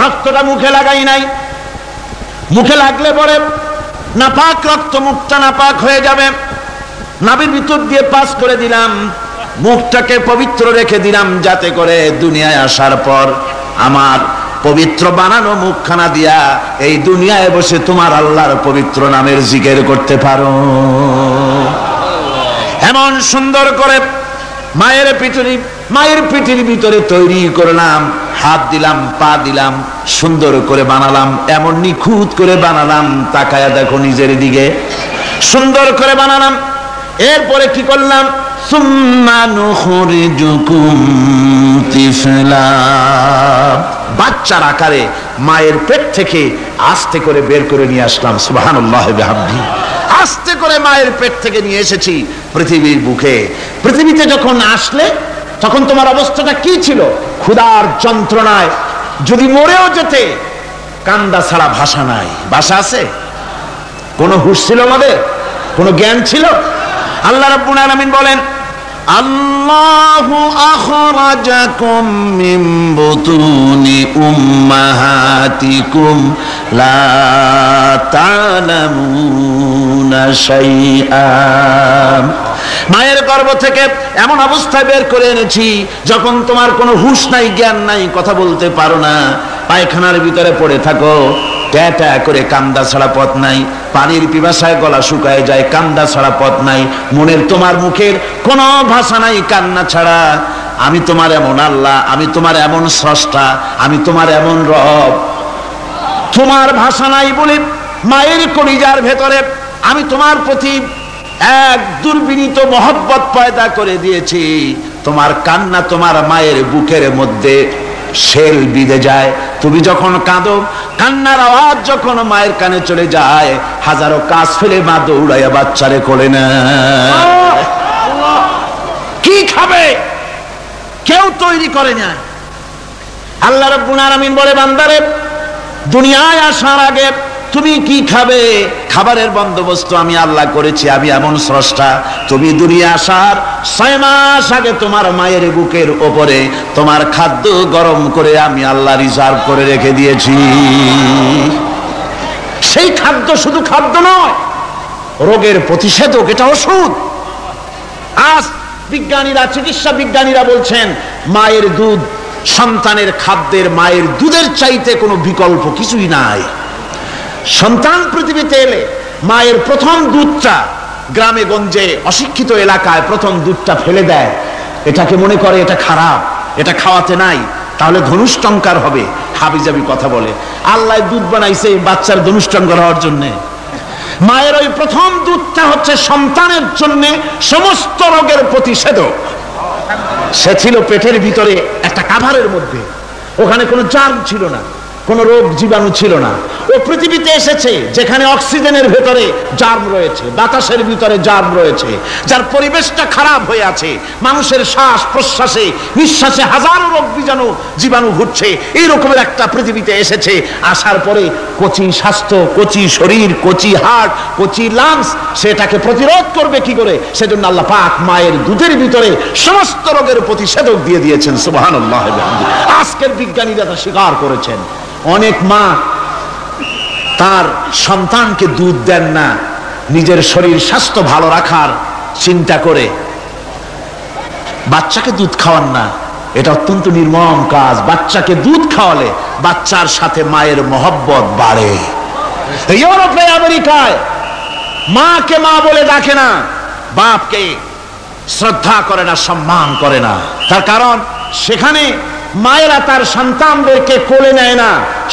রক্তটা মুখে লাগাই নাই, মুখে লাগলে পরে নাপাক রক্ত, মুখটা নাপাক হয়ে যাবে। নাভির ভিতর দিয়ে পাস করে দিলাম, মুখটাকে পবিত্র রেখে দিলাম, যাতে করে দুনিয়ায় আসার পর আমার পবিত্র বানানো মুখখানা দিয়া এই দুনিয়ায় বসে তোমার আল্লাহর পবিত্র নামের জিকির করতে পারো। এমন সুন্দর করে মায়ের পিঠের ভিতরে তৈরি করলাম, হাত দিলাম, পা দিলাম, সুন্দর করে বানালাম, এমন নিখুঁত করে বানালাম, তাকায়া দেখো নিজের দিকে, সুন্দর করে বানালাম। এরপরে কি করলাম? সুম্মা নুখরিজুকুম তিফলা, বাচ্চার আকারে মায়ের পেট থেকে আস্তে করে বের করে নিয়ে আসলাম। সুবহানাল্লাহি ওয়া বিহামদিহি। আস্তে করে মায়ের পেট থেকে নিয়ে এসেছি পৃথিবীর বুকে। পৃথিবীতে যখন আসলে তখন তোমার অবস্থাটা কি ছিল? ক্ষুধার যন্ত্রণায় যদি মরেও যেতে, কান্দা ছাড়া ভাষা নাই। ভাষা আছে? কোনো হুঁশ ছিল আমাদের? কোনো জ্ঞান ছিল? আল্লাহ রাব্বুল আলামিন বলেন, আল্লাহু আখরাজাকুম মিন বুতুনি উম্মাহাতিকুম লা তা'লামুনা শাইআ, মায়ের গর্ভ থেকে এমন অবস্থায় বের করে এনেছি যখন তোমার কোনো হুঁশ নাই, জ্ঞান নাই, কথা বলতে পারো না, পায়খানার ভিতরে পড়ে থাকো, ট্যাটা করে, কান্দা ছাড়া পথ নাই, পানির পিপাসায় গলা শুকায় যায়, কান্দা ছাড়া পথ নাই, মনের তোমার মুখের কোনো ভাষা নাই কান্না ছাড়া। আমি তোমার এমন আল্লাহ, আমি তোমার এমন স্রষ্টা, আমি তোমার এমন রব। তোমার ভাষা নাই বলে মায়ের কলিজার ভেতরে আমি তোমার প্রতি এক দুর্বিনীত মহব্বত পয়দা করে দিয়েছি। তোমার কান্না তোমার মায়ের বুকের মধ্যে শেল বিঁধে যায়। তুমি যখন কাঁদো, কান্নার আওয়াজ যখন মায়ের কানে চলে যায়, হাজারো কাজ ফেলে মা দৌড়াইয়া বাচ্চারে কোলে নেয়। কি খাবে কেউ তৈরি করে না। আল্লাহ রাব্বুল আলামিন বলে, বান্দারে দুনিয়ায় আসার আগে তুমি কি খাবে, খাবারের বন্দোবস্ত আমি আল্লাহ করেছি। আমি এমন স্রষ্টা, তুমি দুনিয়া আসার 6 মাস আগে তোমার মায়ের বুকের ওপরে তোমার খাদ্য গরম করে আমি আল্লাহ রিজার্ভ করে রেখে দিয়েছি। সেই খাদ্য শুধু খাদ্য নয়, রোগের প্রতিষেধক, এটা ওষুধ। আজ বিজ্ঞানীরা, চিকিৎসা বিজ্ঞানীরা বলছেন মায়ের দুধ সন্তানের খাদ্যের, মায়ের দুধের চাইতে কোনো বিকল্প কিছুই নাই। সন্তান পৃথিবীতে এলে মায়ের প্রথম দুধটা, গ্রামে গঞ্জে অশিক্ষিত এলাকায় প্রথম দুধটা ফেলে দেয়। এটাকে মনে করে এটা খারাপ, এটা খাওয়াতে নাই, তাহলে ধনুষ্টঙ্কার হবে। হাবিজাবি কথা বলে। আল্লাহ দুধ বানাইছে বাচ্চার ধনুষ্টঙ্কার হওয়ার জন্য। মায়ের ওই প্রথম দুধটা হচ্ছে সন্তানের জন্য সমস্ত রোগের প্রতিষেধক। সে ছিল পেটের ভিতরে একটা কাভারের মধ্যে, ওখানে কোনো জার্ম ছিল না, কোনো রোগ জীবাণু ছিল না। ও পৃথিবীতে এসেছে যেখানে অক্সিজেনের ভেতরে জার্ম রয়েছে, বাতাসের ভিতরে জার্ম রয়েছে, যার পরিবেশটা খারাপ হয়ে আছে। মানুষের শ্বাস প্রশ্বাসে, নিঃশ্বাসে হাজারো রোগ জীবাণু ঘুরছে। এই রকমের একটা পৃথিবীতে এসেছে। আসার পরে কচি স্বাস্থ্য, কচি শরীর, কচি হার্ট, কচি লাংস, সেটাকে প্রতিরোধ করবে কি করে? সেজন্য আল্লাহ পাক মায়ের দুধের ভিতরে সমস্ত রোগের প্রতিষেধক দিয়ে দিয়েছেন। সুবহানাল্লাহ। আজকের বিজ্ঞানীরা তা স্বীকার করেছেন। অনেক মা তার সন্তানকে দুধ দেন না, নিজের শরীর স্বাস্থ্য ভালো রাখার চিন্তা করে বাচ্চাকে দুধ খাওয়ান না। এটা অত্যন্ত নির্মম কাজ। বাচ্চাকে দুধ খাওয়ালে বাচ্চার সাথে মায়ের মহব্বত বাড়ে। ইউরোপে, আমেরিকায় মাকে মা বলে ডাকে না, বাপকে শ্রদ্ধা করে না, সম্মান করে না। তার কারণ সেখানে মায়েরা তার সন্তানদেরকে কোলে নেয় না,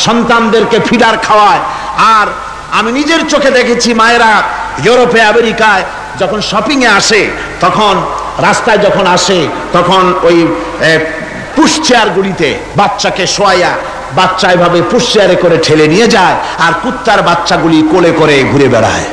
সন্তানদেরকে ফিডার খাওয়ায়। আর আমি নিজের চোখে দেখেছি মায়েরা ইউরোপে, আমেরিকায় যখন শপিং এ আসে, তখন রাস্তায় যখন আসে, তখন ওই পুশ চেয়ার গুলিতে বাচ্চাকে শোয়াইয়া বাচ্চা এভাবে পুশ চেয়ারে করে ঠেলে নিয়ে যায়, আর কুত্তার বাচ্চাগুলি কোলে করে ঘুরে বেড়ায়।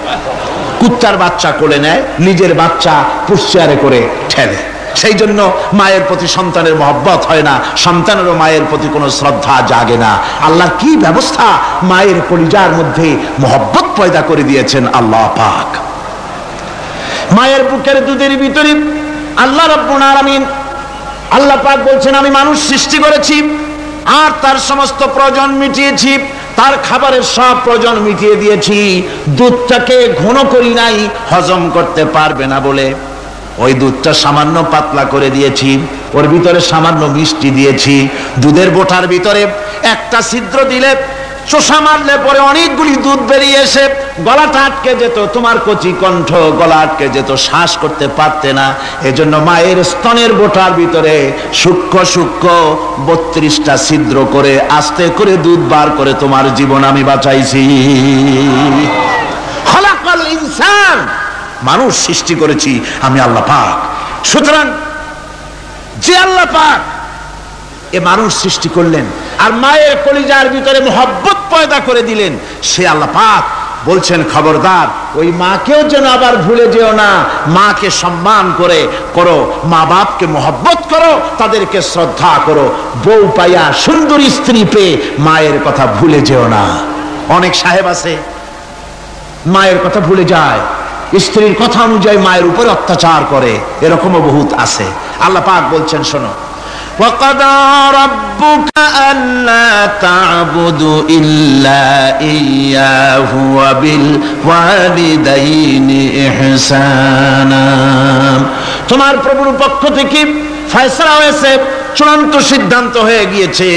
কুত্তার বাচ্চা কোলে নেয়, নিজের বাচ্চা পুশ চেয়ারে করে ঠেলে। সেই জন্য মায়ের প্রতি সন্তানের মহব্বত হয় না, সন্তানেরও মায়ের প্রতি কোনো শ্রদ্ধা জাগে না। আল্লাহ কি ব্যবস্থা মায়ের কলিজার মধ্যে মহব্বত পয়দা করে দিয়েছেন আল্লাহ পাক। মায়ের বুকের দুধের ভিতরে আল্লাহ রাব্বুল আলামিন, আল্লাহ পাক বলছেন, আমি মানুষ সৃষ্টি করেছি আর তার সমস্ত প্রয়োজন মিটিয়েছি, তার খাবারের সব প্রয়োজন মিটিয়ে দিয়েছি। দুধটাকে ঘন করি নাই হজম করতে পারবে না বলে, ওই দুধটা সামান্য পাতলা করে দিয়েছি, ওর ভিতরে সামান্য মিষ্টি দিয়েছি। দুধের বোটার ভিতরে একটা ছিদ্র দিলে, চোষা মারলে পরে অনেকগুলি দুধ বেরিয়ে এসে গলাটা আটকে যেত, তোমার কচি কণ্ঠ গলা আটকে যেত, শ্বাস করতে পারতে না। এজন্য মায়ের স্তনের বোটার ভিতরে সূক্ষ্ম সূক্ষ্ম 32টা ছিদ্র করে আস্তে করে দুধ বার করে তোমার জীবন আমি বাঁচাইছি। খলাকাল ইনসান, মানুষ সৃষ্টি করেছি আমি আল্লাহ পাক। সুতরাং যে আল্লাহ পাক এ মানুষ সৃষ্টি করলেন আর মায়ের কলিজার ভিতরে মহব্বত পয়দা করে দিলেন, সে আল্লাহ পাক বলছেন, খবরদার ওই মাকেও যেন আবার ভুলে যেও না। মাকে সম্মান করে করো, মা বাপকে মহব্বত করো, তাদেরকে শ্রদ্ধা করো। বউ পাইয়া, সুন্দরী স্ত্রী পেয়ে মায়ের কথা ভুলে যেও না। অনেক সাহেব আছে মায়ের কথা ভুলে যায়, স্ত্রীর কথা অনুযায়ী মায়ের উপরে অত্যাচার করে, এরকমও বহুত আছে। আল্লাহ পাক বলছেন, শোনো, وَقَضَى رَبُّكَ أَلَّا تَعْبُدُوا إِلَّا إِيَّاهُ وَبِالْوَالِدَيْنِ إِحْسَانًا। তোমার প্রভুর পক্ষ থেকে ফয়সালা হয়েছে, চূড়ান্ত সিদ্ধান্ত হয়ে গিয়েছে,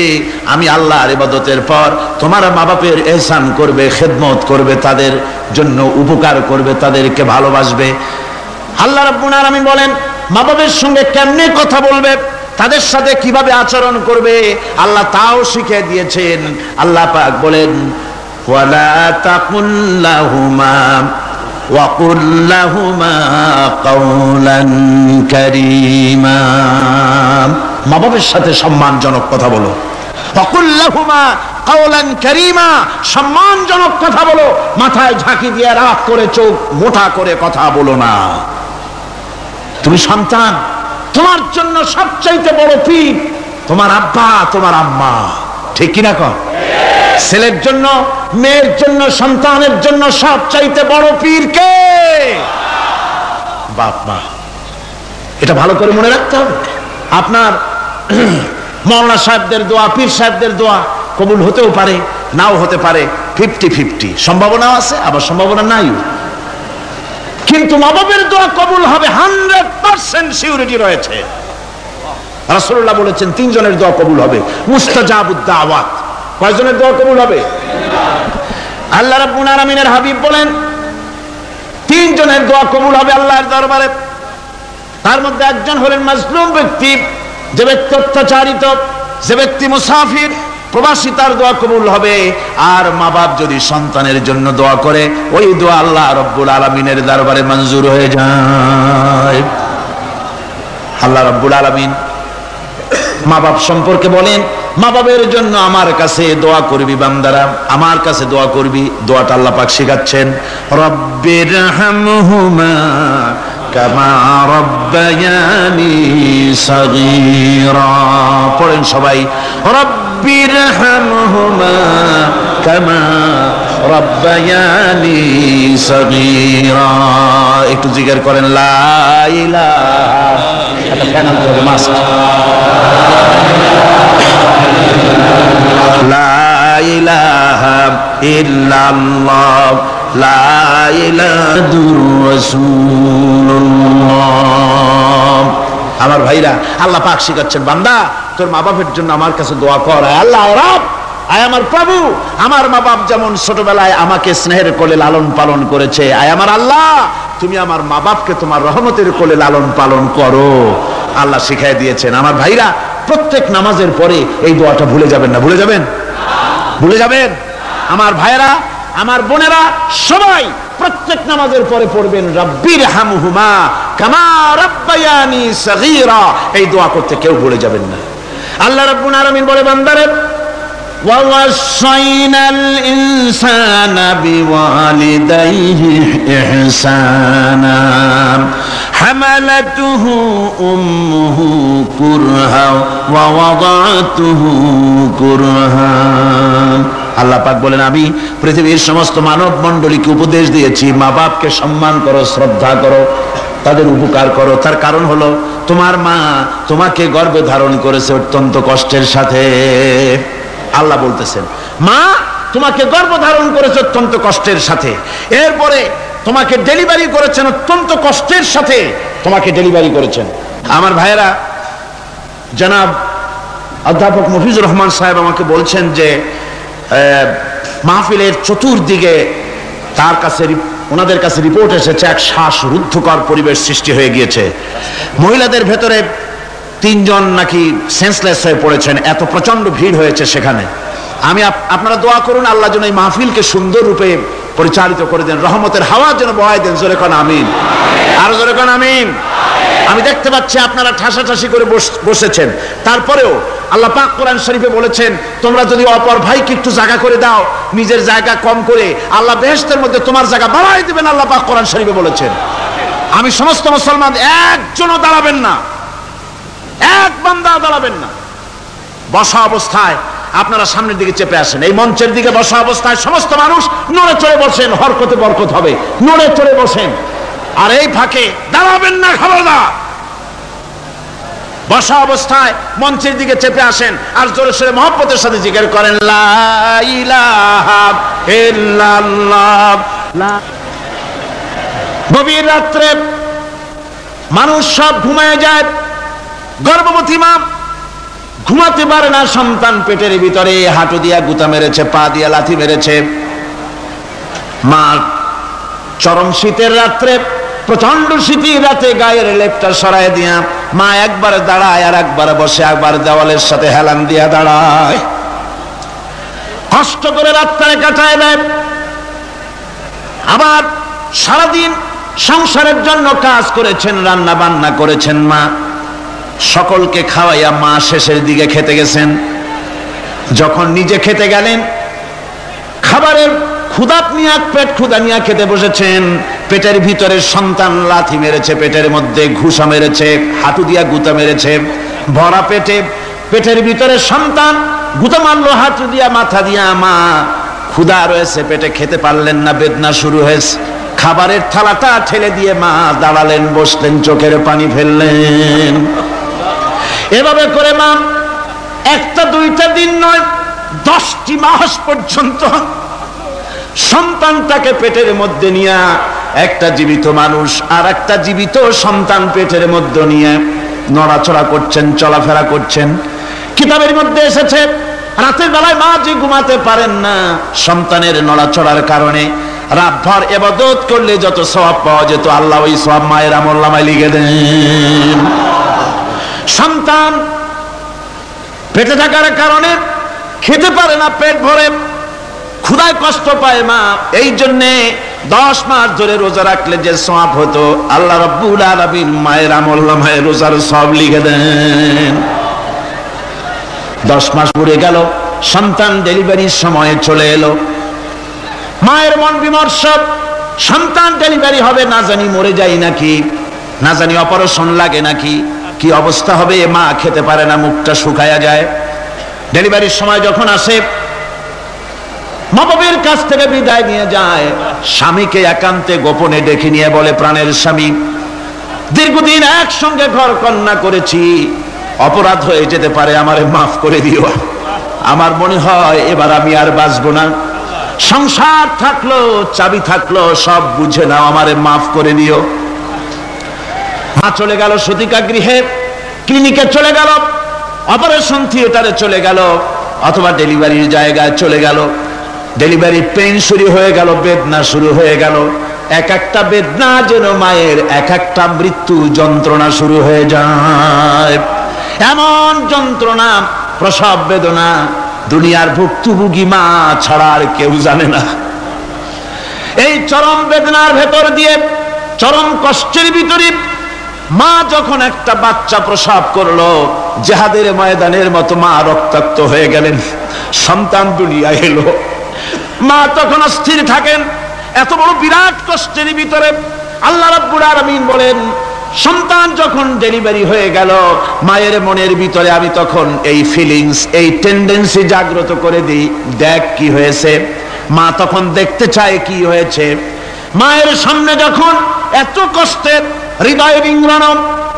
আমি আল্লাহর ইবাদতের পর তোমার মা বাপের ইহসান করবে, খেদমত করবে, তাদের জন্য উপকার করবে, তাদেরকে ভালোবাসবে। আল্লাহ রাব্বুল আলামিন বলেন, মা বাপের সঙ্গে কেমনে কথা বলবে, তাদের সাথে কিভাবে আচরণ করবে, আল্লাহ তাও শিখিয়ে দিয়েছেন। আল্লাহ পাক বলেন, ওয়ালা তাকুল লাহুমা وقل لهما قولا كريما মা বাবার সাথে সম্মানজনক কথা বলো وقل لهما قولا كريما সম্মানজনক কথা বলো মাথায় ঝাঁকি দিয়ে রাগ করে চোখ মোটা করে কথা বলো না তুমি সন্তান তোমার জন্য সবচাইতে বড় পীর তোমার আব্বা তোমার আম্মা ঠিক কি না কর ছেলের জন্য মেয়ের জন্য সন্তানের জন্য সবচাইতে বড় পীর কে বাপ মা এটা ভালো করে মনে রাখতে হবে আপনার মাওলানা সাহেবদের দোয়া পীর সাহেবদের দোয়া কবুল হতেও পারে নাও হতে পারে 50-50 সম্ভাবনাও আছে আবার সম্ভাবনা নাই কিন্তু মা বাবার দোয়া কবুল হবে 100% সিউরিটি রয়েছে রাসূলুল্লাহ বলেছেন তিনজনের দোয়া কবুল হবে মুস্তাজাবুদ দাওয়াত কয়জনের দোয়া কবুল হবে আল্লাহ রাব্বুল আলামিনের হাবিব বলেন তিনজনের দোয়া কবুল হবে আল্লাহর দরবারে তার মধ্যে একজন হলেন মাজলুম ব্যক্তি যে ব্যক্তি অত্যাচারিত যে ব্যক্তি মুসাফির প্রবাসী তার দোয়া কবুল হবে আর মা বাপ যদি সন্তানের জন্য দোয়া করে ওই দোয়া আল্লাহ রাব্বুল আলামিনের দরবারে মঞ্জুর হয়ে যায় আল্লাহ রাব্বুল আলামিন মা বাপ সম্পর্কে বলেন মা বাবার জন্য আমার কাছে দোয়া করবি বান্দারা আমার কাছে দোয়া করবি দোয়াটা আল্লাহ পাক শেখাচ্ছেন রব্বিরহামহুমা কামা রব্বায়ানি সগীরা পড়েন সবাই রব্বিরহামহুমা কামা রব্বায়ানি সগীরা একটু জিকির করেন লা ইলাহা এটা ফ্যান আনতে হবে মাস্ক লা ইলাহা ইল্লাল্লাহ লা ইলাহা রাসূলুল্লাহ আমার ভাইরা আল্লাহ পাক শিখাচ্ছেন বান্দা তোর মা বাবার জন্য আমার কাছে দোয়া কর আল্লাহ রব আয় আমার প্রভু আমার মা বাপ যেমন ছোটবেলায় আমাকে স্নেহের কোলে লালন পালন করেছে আয় আমার আল্লাহ তুমি আমার মা বাপকে তোমার রহমতের কোলে লালন পালন করো আল্লাহ শিখাই দিয়েছেন আমার ভাইরা প্রত্যেক নামাজের পরে এই দোয়াটা ভুলে যাবেন না ভুলে যাবেন আমার ভাইরা আমার বোনেরা সবাই প্রত্যেক নামাজের পরে পড়বেন রব্বিরহামহুমা কামা রব্বায়ানি সগীরা এই দোয়া করতে কেউ ভুলে যাবেন না আল্লাহ রাব্বুল আলামিন বলে বান্দারে ووصينا الإنسان بوالديه إحسانا حملته أمه كرها ووضعته كرها আল্লাহ পাক বলেন আমি পৃথিবীর সমস্ত মানব মণ্ডলীকে উপদেশ দিয়েছি মা বাপকে সম্মান করো শ্রদ্ধা করো তাদের উপকার করো তার কারণ হলো তোমার মা তোমাকে গর্ভে ধারণ করেছে অত্যন্ত কষ্টের সাথে আল্লাহ বলতেছেন মা তোমাকে গর্ভধারণ করেছে অত্যন্ত কষ্টের সাথে এরপরে তোমাকে ডেলিভারি করেছেন অত্যন্ত কষ্টের সাথে তোমাকে ডেলিভারি করেছেন আমার ভাইয়েরা জনাব অধ্যাপক মফিজুর রহমান সাহেব আমাকে বলছেন যে মাহফিলের চতুর্দিকে তার কাছে ওনাদের কাছে রিপোর্ট এসেছে এক শ্বাসরুদ্ধকর পরিবেশ সৃষ্টি হয়ে গিয়েছে মহিলাদের ভেতরে 3 জন নাকি সেন্সলেস হয়ে পড়েছেন এত প্রচন্ড ভিড় হয়েছে সেখানে আমি আপনারা দোয়া করুন আল্লাহ যেন এই মাহফিলকে সুন্দর রূপে পরিচালিত করে দেন রহমতের হাওয়া যেন বহায় দেন জোরে কোন আমিন আর জোরে কোন আমিন আমি দেখতে পাচ্ছি আপনারা ঠাসাঠাসি করে বসেছেন তারপরেও আল্লাহ পাক কোরআন শরীফে বলেছেন তোমরা যদি অপর ভাইকে একটু জায়গা করে দাও নিজের জায়গা কম করে আল্লাহ বেহেশতের মধ্যে তোমার জায়গা বাড়াই দিবেন আল্লাহ পাক কোরআন শরীফে বলেছেন আমি সমস্ত মুসলমান একজনও দাঁড়াবেন না এক বান্দা দাঁড়াবেন না বসা অবস্থায় আপনারা সামনের দিকে চেপে আসেন এই মঞ্চের দিকে বসা অবস্থায় সমস্ত মানুষ নড়ে চড়ে বসেন হরকতে বরকত হবে নড়ে চড়ে বসেন আর এই ফাঁকে দাঁড়াবেন না খবরদার বসা অবস্থায় মঞ্চের দিকে চেপে আসেন আর জোরে সোরে মহব্বতের সাথে জিকির করেন লা ইলাহা ইল্লাল্লাহ গভীর রাত্রে মানুষ সব ঘুমিয়ে যায় গর্ভবতী মা ঘুমাতে পারে না সন্তান পেটের ভিতরে হাঁটু দিয়া গুতা মেরেছে পা দিয়া লাথি মেরেছে মা চরম শীতের রাত্রে প্রচন্ড শীতের রাতে গায়ের লেপটা সরায় দিয়া মা একবার দাঁড়ায় আর একবার বসে একবার দেওয়ালের সাথে হেলান দিয়া দাঁড়ায় কষ্ট করে রাতটারে কাটায় দেয় আবার সারাদিন সংসারের জন্য কাজ করেছেন, রান্না বান্না করেছেন মা, সকলকে খাওয়াইয়া মা শেষের দিকে খেতে গেছেন। যখন নিজে খেতে গেলেন, খাবারের ক্ষুধাত নিয়ে পেট ক্ষুধা নিয়ে খেতে বসেছেন, পেটের ভিতরে সন্তান লাথি মেরেছে, পেটের মধ্যে ঘুষা মেরেছে, হাঁটু দিয়া গুতা মেরেছে, ভরা পেটে পেটের ভিতরে সন্তান গুতা মারলো হাঁটু দিয়া মাথা দিয়া। মা ক্ষুধা রয়েছে, পেটে খেতে পারলেন না, বেদনা শুরু হয়েছে। খাবারের থালাটা ঠেলে দিয়ে মা দাঁড়ালেন, বসলেন, চোখের পানি ফেললেন। এভাবে করে মা একটা দুইটা দিন নয়, 10টি মাস পর্যন্ত সন্তানটাকে পেটের মধ্যে নিয়ে, একটা জীবিত মানুষ আর একটা জীবিত সন্তান পেটের মধ্যে নিয়ে নড়াচড়া করছেন, চলাফেরা করছেন। কিতাবের মধ্যে এসেছে রাতের বেলায় মা যে ঘুমাতে পারেন না, সন্তানের নড়াচড়ার কারণে রাতভর ইবাদত করলে যত সওয়াব পাওয়া যেত, আল্লাহ ওই সওয়াব মায়ের আমলনামায় লিখে দেন। সন্তান পেটে থাকার কারণে খেতে পারে না, পেট ভরে ক্ষুধায় কষ্ট পায় মা। এই জন্যে 10 মাস ধরে রোজা রাখলে যে সওয়াব হতো, আল্লাহ রাব্বুল আলামিন মায়ের আমলনামায় রোজার সওয়াব লিখে দেন। 10 মাস পুড়ে গেল, সন্তান ডেলিভারির সময় চলে এলো। মায়ের মন বিমর্ষ, সন্তান ডেলিভারি হবে, না জানি মরে যাই নাকি, না জানি অপারেশন লাগে নাকি, কি অবস্থা হবে। মা খেতে পারে না, মুখটা শুকায়া যায়। ডেলিভারির সময় যখন আসে, মা বাবার কাছ থেকে বিদায় নিয়ে যায়, স্বামীকে একান্তে গোপনে ডেকে নিয়ে বলে, প্রাণের স্বামী, দীর্ঘদিন একসঙ্গে ঘর কন্যা করেছি, অপরাধ হয়ে যেতে পারে, আমারে মাফ করে দিও। আমার মনে হয় এবার আমি আর বাঁচবো না। সংসার থাকলো, চাবি থাকলো, সব বুঝে নাও, আমারে মাফ করে দিও। মা চলে গেল সতিকা গৃহে, ক্লিনিকে চলে গেল, অপারেশন থিয়েটারে চলে গেল, অথবা ডেলিভারির জায়গায় চলে গেল। ডেলিভারি পেইন শুরু হয়ে গেল, বেদনা শুরু হয়ে গেল। এক একটা বেদনা যেন মায়ের এক একটা মৃত্যু যন্ত্রণা শুরু হয়ে যায়। এমন যন্ত্রণা, প্রসব বেদনা দুনিয়ার ভুক্তভোগী মা ছাড়া আর কেউ জানে না। এই চরম বেদনার ভেতর দিয়ে, চরম কষ্টের ভিতরে মা যখন একটা বাচ্চা প্রসব করলো, জিহাদের ময়দানের মতো মা রক্তাক্ত হয়ে গেলেন, সন্তান দুনিয়ায় এলো। মা তখন অস্থির থাকেন। এত বড় বিরাট কষ্টের ভিতরে আল্লাহ রাব্বুল আলামিন বলেন, সন্তান যখন ডেলিভারি হয়ে গেল, মায়ের মনের ভিতরে আমি তখন এই ফিলিংস, এই টেন্ডেন্সি জাগ্রত করে দিই, দেখ কি হয়েছে। মা তখন দেখতে চায় কি হয়েছে। মায়ের সামনে যখন এত কষ্টের, হৃদয় বিংড়ানো,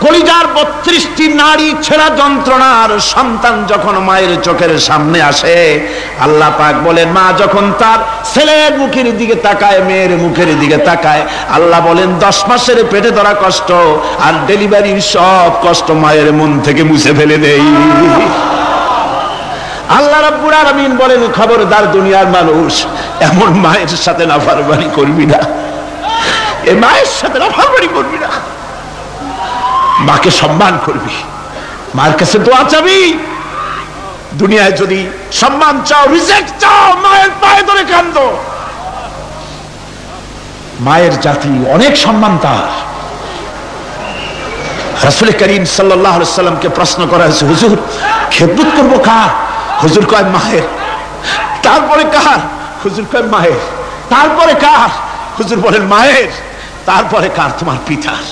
কলিজার 32টি নাড়ি ছেঁড়া যন্ত্রণার সন্তান যখন মায়ের চোখের সামনে আসে, আল্লাহ পাক বলেন, মা যখন তার ছেলের মুখের দিকে তাকায়, মেয়ের মুখের দিকে তাকায়, আল্লাহ বলেন 10 মাসের পেটে ধরা কষ্ট আর ডেলিভারির সব কষ্ট মায়ের মন থেকে মুছে ফেলে দেই। আল্লাহ রাব্বুল আলামিন বলেন, খবরদার দুনিয়ার মানুষ, এমন মায়ের সাথে নাফরমানি করবি না, এই মায়ের সাথে নাফরমানি করবি না, মাকে সম্মান করবি, মার কাছে দোয়া চাবি। দুনিয়ায় যদি সম্মান চাও, রিজেক্ট চাও, মায়ের পায়ে ধরে কাঁদো। মায়ের জাতি অনেক সম্মান তার। রাসূল করিম সাল্লাল্লাহু আলাইহি ওয়াসাল্লামকে প্রশ্ন করা হয়েছে, হুজুর খেদমত করব কার? হুজুর কয় মায়ের। তারপরে কার? হুজুর কয় মায়ের। তারপরে কার? হুজুর বলেন মায়ের। তারপরে কার? তোমার পিতার।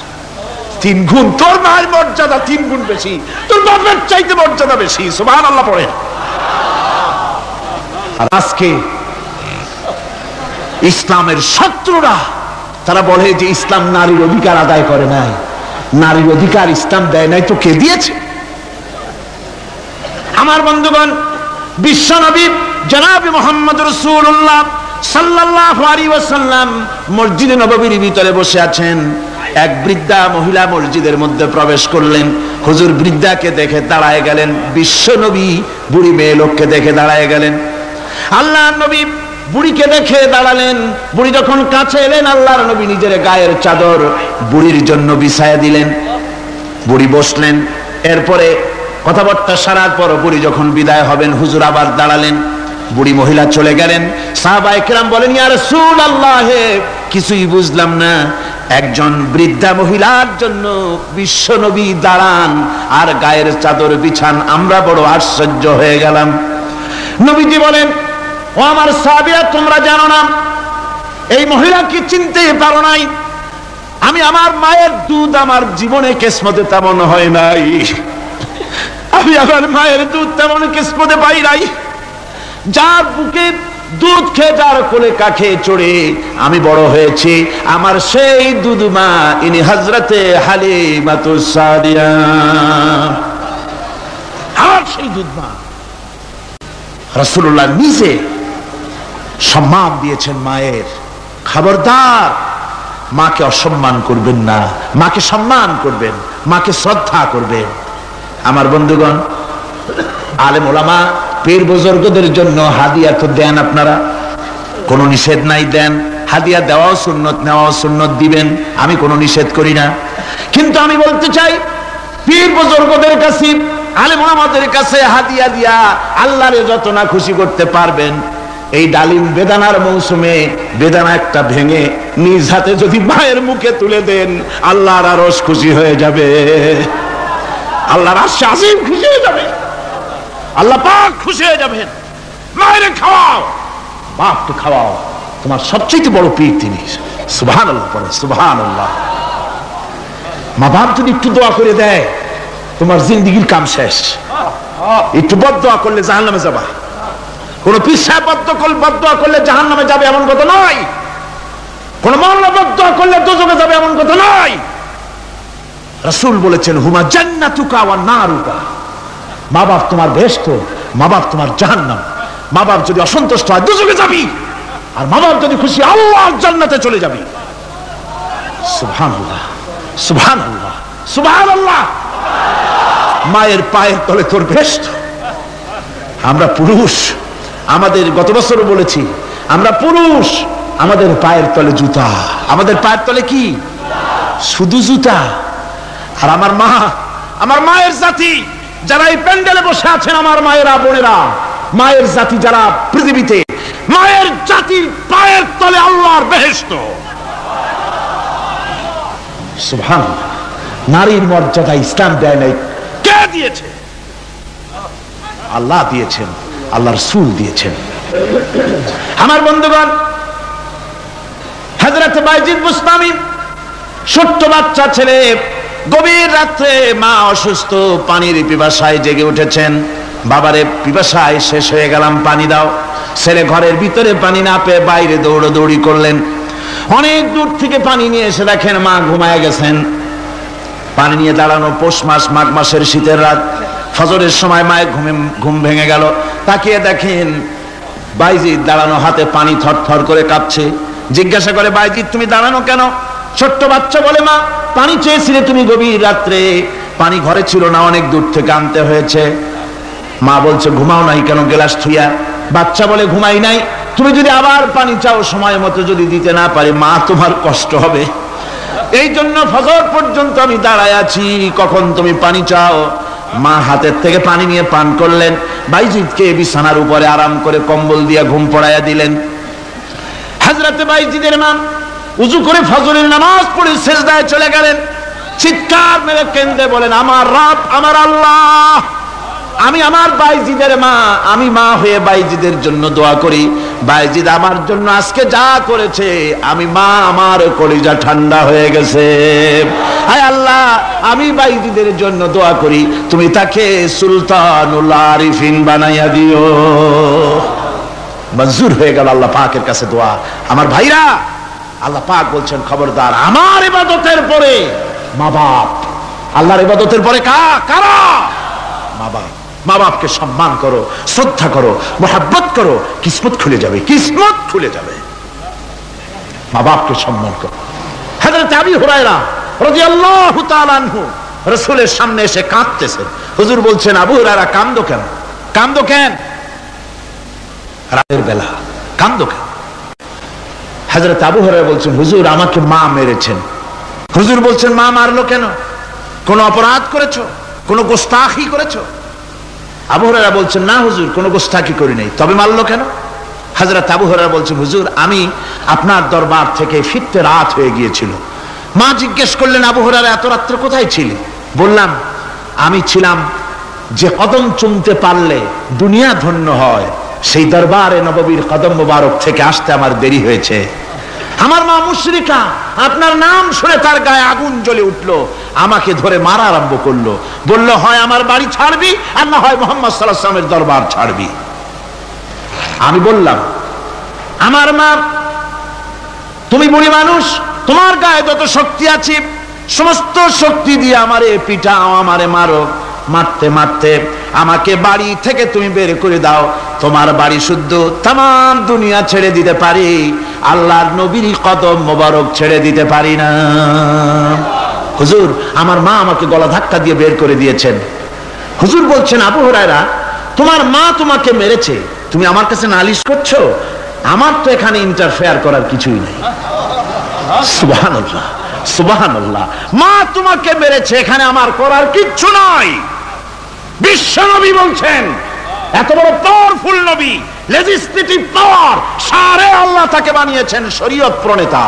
3 গুণ। তোর মায়ের মর্যাদা 3 গুণ বেশি, তোর বাপের চাইতে মর্যাদা বেশি। সুবহানাল্লাহ পড়েন। আর আজকে ইসলামের শত্রুরা তারা বলে যে ইসলাম নারীর অধিকার আদায় করে নাই। নারীর অধিকার ইসলাম দেয় নাই তো কে দিয়েছে? আমার বন্ধুগণ, বিশ্বনবী জনাব মুহাম্মদ রাসূলুল্লাহ সাল্লাল্লাহু আলাইহি ওয়াসাল্লাম মসজিদে নববীর ভিতরে বসে আছেন। এক বৃদ্ধা মহিলা মসজিদের মধ্যে প্রবেশ করলেন। হুজুর বৃদ্ধাকে দেখে দাঁড়ায় গেলেন, বিশ্বনবী বুড়ি মেয়ে লোককে দেখে দাঁড়ায় গেলেন। আল্লাহর নবী বুড়িকে দেখে দাঁড়ালেন। বুড়ি যখন কাছে এলেন, আল্লাহর নবী নিজের গায়ের চাদর বুড়ির জন্য বিছায়া দিলেন। বুড়ি বসলেন। এরপরে কথাবার্তা সারার পর বুড়ি যখন বিদায় হবেন, হুজুর আবার দাঁড়ালেন। বুড়ি মহিলা চলে গেলেন। সাহাবায়ে কেরাম বলেন, ইয়া রাসূলুল্লাহ, কিছুই বুঝলাম না। একজন বৃদ্ধা মহিলার জন্য বিশ্ব নবী দাঁড়ান আর গায়ের চাদর বিছান, আমরা বড় আশ্চর্য হয়ে গেলাম। নবীজি বলেন, ও আমার সাহাবীরা, তোমরা জানো না এই মহিলাকে চিনতে পারো নাই? আমি আমার মায়ের দুধ আমার জীবনে কিসমতে তেমন হয় নাই, আমি আমার মায়ের দুধ তেমন কিসমতে পাই নাই। যার বুকে দুধ খেয়ে, যার কোলে কাখে চড়ে আমি বড় হয়েছি, আমার সেই দুধ মা ইনি হযরতে হালিমাতুস সাদিয়া, আর সেই দুধ মা। রাসূলুল্লাহ নিজে সম্মান দিয়েছেন মায়ের। খবরদার, মাকে অসম্মান করবেন না, মাকে সম্মান করবেন, মাকে শ্রদ্ধা করবেন। আমার বন্ধুগণ, আলেম ওলামা পীর বুজুর্গদের জন্য হাদিয়া তো দেন, আপনারা কোনো নিষেধ নাই, দেন। হাদিয়া দেওয়াও সুন্নত, নেওয়াও সুন্নত, দিবেন, আমি কোনো নিষেধ করি না। কিন্তু আমি বলতে চাই, পীর বুজুর্গদের কাছে, আলেম ওলামাদের কাছে হাদিয়া দিয়া আল্লাহরে যত না খুশি করতে পারবেন, এই ডালিম বেদানার মৌসুমে বেদানা একটা ভেঙে নিজ হাতে যদি মায়ের মুখে তুলে দেন, আল্লাহর আরশ খুশি হয়ে যাবে, আল্লাহর আরশ আজিম খুশি হয়ে যাবে, আল্লাহ পাক খুশি হয়ে যাবেন। মায়ের খাওয়াও, বাপকে খাওয়াও, তোমার সবচেয়ে বড় পীর তিনি। সুবহানাল্লাহ পড়ে, সুবহানাল্লাহ। মা বাপ যদি একটু দোয়া করে দেয়, তোমার জিন্দেগির কাম শেষ। একটু বদদোয়া করলে জাহান্নামে যাবা। কোন পীর সাহেব বদদোয়া করলে জাহান্নামে যাবে এমন কথা নয়, কোন মাওলানা বদদোয়া করলে দোজখে যাবে এমন কথা নয়। রাসূল বলেছেন, হুমা জান্নাতুকা ওয়া নারুকা, মা বাপ তোমার বেহেশত, মা বাপ তোমার জাহান্নাম। মা বাপ যদি অসন্তুষ্ট হয় দোজখে যাবি, আর মা বাপ যদি খুশি আল্লাহর জান্নাতে চলে যাবি। সুবহানাল্লাহ, সুবহানাল্লাহ, সুবহানাল্লাহ। মায়ের পায়ের তলে তোর বেহেশত। আমরা পুরুষ, আমাদের গত বছরও বলেছি, আমরা পুরুষ, আমাদের পায়ের তলে জুতা, আমাদের পায়ের তলে কি? শুধু জুতা। আর আমার মা, আমার মায়ের জাতি যারা এই প্যান্ডেলে বসে আছেন, আমার মায়েরা বোনেরা, মায়ের জাতি যারা পৃথিবীতে, মায়ের জাতির পায়ের তলে আল্লাহর বেহেশত। সুবহানাল্লাহ। নারীর মর্যাদা ইসলাম দেয় নাই, কে দিয়েছে? আল্লাহ দিয়েছেন, আল্লাহ রাসূল দিয়েছেন। আমার বন্ধুগণ, হযরত বাইজিদ বুস্তামি, ছোট্ট বাচ্চা ছেলে, গভীর রাত্রে মা অসুস্থ, পানির পিপাসায় জেগে উঠেছেন। বাবারে, পিপাসায় শেষ হয়ে গেলাম, পানি দাও। ছেলে ঘরের ভিতরে পানি না পেয়ে বাইরে দৌড়াদৌড়ি করলেন। অনেক দূর থেকে পানি নিয়ে এসে দেখেন মা ঘুমায় গেছেন। পানি নিয়ে দাঁড়ানো, পৌষ মাস, মাঘ মাসের শীতের রাত, ফজরের সময় মায়ের ঘুম ভেঙে গেল। তাকিয়ে দেখেন বাইজিদ দাঁড়ানো, হাতে পানি থরথর করে কাঁপছে। জিজ্ঞাসা করে, বাইজিদ তুমি দাঁড়ানো কেন? ছোট্ট বাচ্চা বলে, মা পানি চেয়েছিলে তুমি গভীর রাত্রে, পানি ঘরে ছিল না, অনেক দূর থেকে আনতে হয়েছে। মা বলছে, ঘুমাও নাই কেন গ্লাস থুইয়া? বাচ্চা বলে, ঘুমাই নাই। তুমি যদি আবার পানি চাও, সময় মতো যদি দিতে না পারি, মা তোমার কষ্ট হবে, এই জন্য ফজর পর্যন্ত আমি দাঁড়ায় আছি, কখন তুমি পানি চাও। মা হাতের থেকে পানি নিয়ে পান করলেন। বাইজিদকে বিছানার উপরে আরাম করে কম্বল দিয়ে ঘুম পড়াইয়া দিলেন। হযরত বাইজিদের মা উযু করে ফজরের নামাজ পড়ে সিজদায় চলে গেলেন। চিৎকার মেরে কেঁদে বলেন, আমার রব, আমার আল্লাহ, আমি আমার বাইজিদের মা, আমি মা হয়ে বাইজিদের জন্য দোয়া করি। বাইজিদ আমার জন্য আজকে যা করেছে, আমি মা, আমার কলিজা ঠান্ডা হয়ে গেছে। হায় আল্লাহ, আমি বাইজিদের জন্য দোয়া করি, তুমি তাকে সুলতানুল আরিফিন বানাইয়া দিও। মঞ্জুর হয়ে গেল আল্লাহ পাকের কাছে দোয়া। আমার ভাইরা, আল্লাহ পাক বলছেন, খবরদার, আমার ইবাদতের পরে মা বাপ, আল্লাহর ইবাদতের পরে কারা? মা বাপ। মা বাপকে সম্মান করো, শ্রদ্ধা করো, মোহাব্বত করো, কিসমত খুলে যাবে, কিসমত খুলে যাবে। মা বাপকে সম্মান করো। হযরত আবু হুরায়রা রাদিয়াল্লাহু তাআলা আনহু রাসূলের সামনে এসে কাঁদতেছেন। হুজুর বলছেন, আবু হুরায়রা কাঁদো কেন? কাঁদো কেন? রাতের বেলা কাঁদো কেন? হযরত আবু হুরায়রা বলছেন, হুজুর আমাকে মা মেরেছেন। হুজুর বলছেন, মা মারলো কেন? কোন অপরাধ করেছো? কোন গোস্তাখি করেছো? আবু হুরায়রা বলছেন, না হুজুর, কোন গোস্তাখি করি নাই, তবে মারলো কেন? হযরত আবু হুরায়রা বলছেন, হুজুর আমি আপনার দরবার থেকে ফিরতে রাত হয়ে গিয়েছিল। মা জিজ্ঞেস করলেন, আবু হুরায়রা এত রাত্রে কোথায় ছিলে? বললাম, আমি ছিলাম যে কদম চুমতে পারলে দুনিয়া ধন্য হয়, সেই দরবারে নববীর কদম মোবারক থেকে আসতে আমার দেরি হয়েছে। আমার মা মুশরিকা, আপনার নাম শুনে তার গায়ে আগুন জ্বলে উঠলো, আমাকে ধরে মারা আরম্ভ করলো, বলল হয় আমার বাড়ি ছাড়বি আর না হয় মুহাম্মদ সাল্লাল্লাহু আলাইহি ওয়াসাল্লামের দরবার ছাড়বি। আমি বললাম, আমার মা, তুমি বুড়ি মানুষ, তোমার গায়ে যত শক্তি আছে সমস্ত শক্তি দিয়ে আমারে পিটাও, আমারে মারো, মারতে মারতে আমাকে বাড়ি থেকে তুমি বের করে দাও। তোমার বাড়ি শুদ্ধ তামাম দুনিয়া ছেড়ে দিতে পারি, আল্লাহর নবীর কদম মোবারক ছেড়ে দিতে পারি না। হুজুর আমার মা আমাকে গলা ধাক্কা দিয়ে বের করে দিয়েছেন। হুজুর বলছেন, আবু হুরায়রা তোমার মা তোমাকে মেরেছে, তুমি আমার কাছে নালিশ করছো? আমার তো এখানে ইন্টারফেয়ার করার কিছুই নেই। সুবহানাল্লাহ, সুবহানাল্লাহ। মা তোমাকে মেরেছে, এখানে আমার করার কিচ্ছু নাই। বিশ্ব নবী বলছেন, এত বড় পাওয়ারফুল নবী, লেজিসলেটিভ পাওয়ার, সারে আল্লাহ তাকে বানিয়েছেন শরীয়ত প্রণেতা।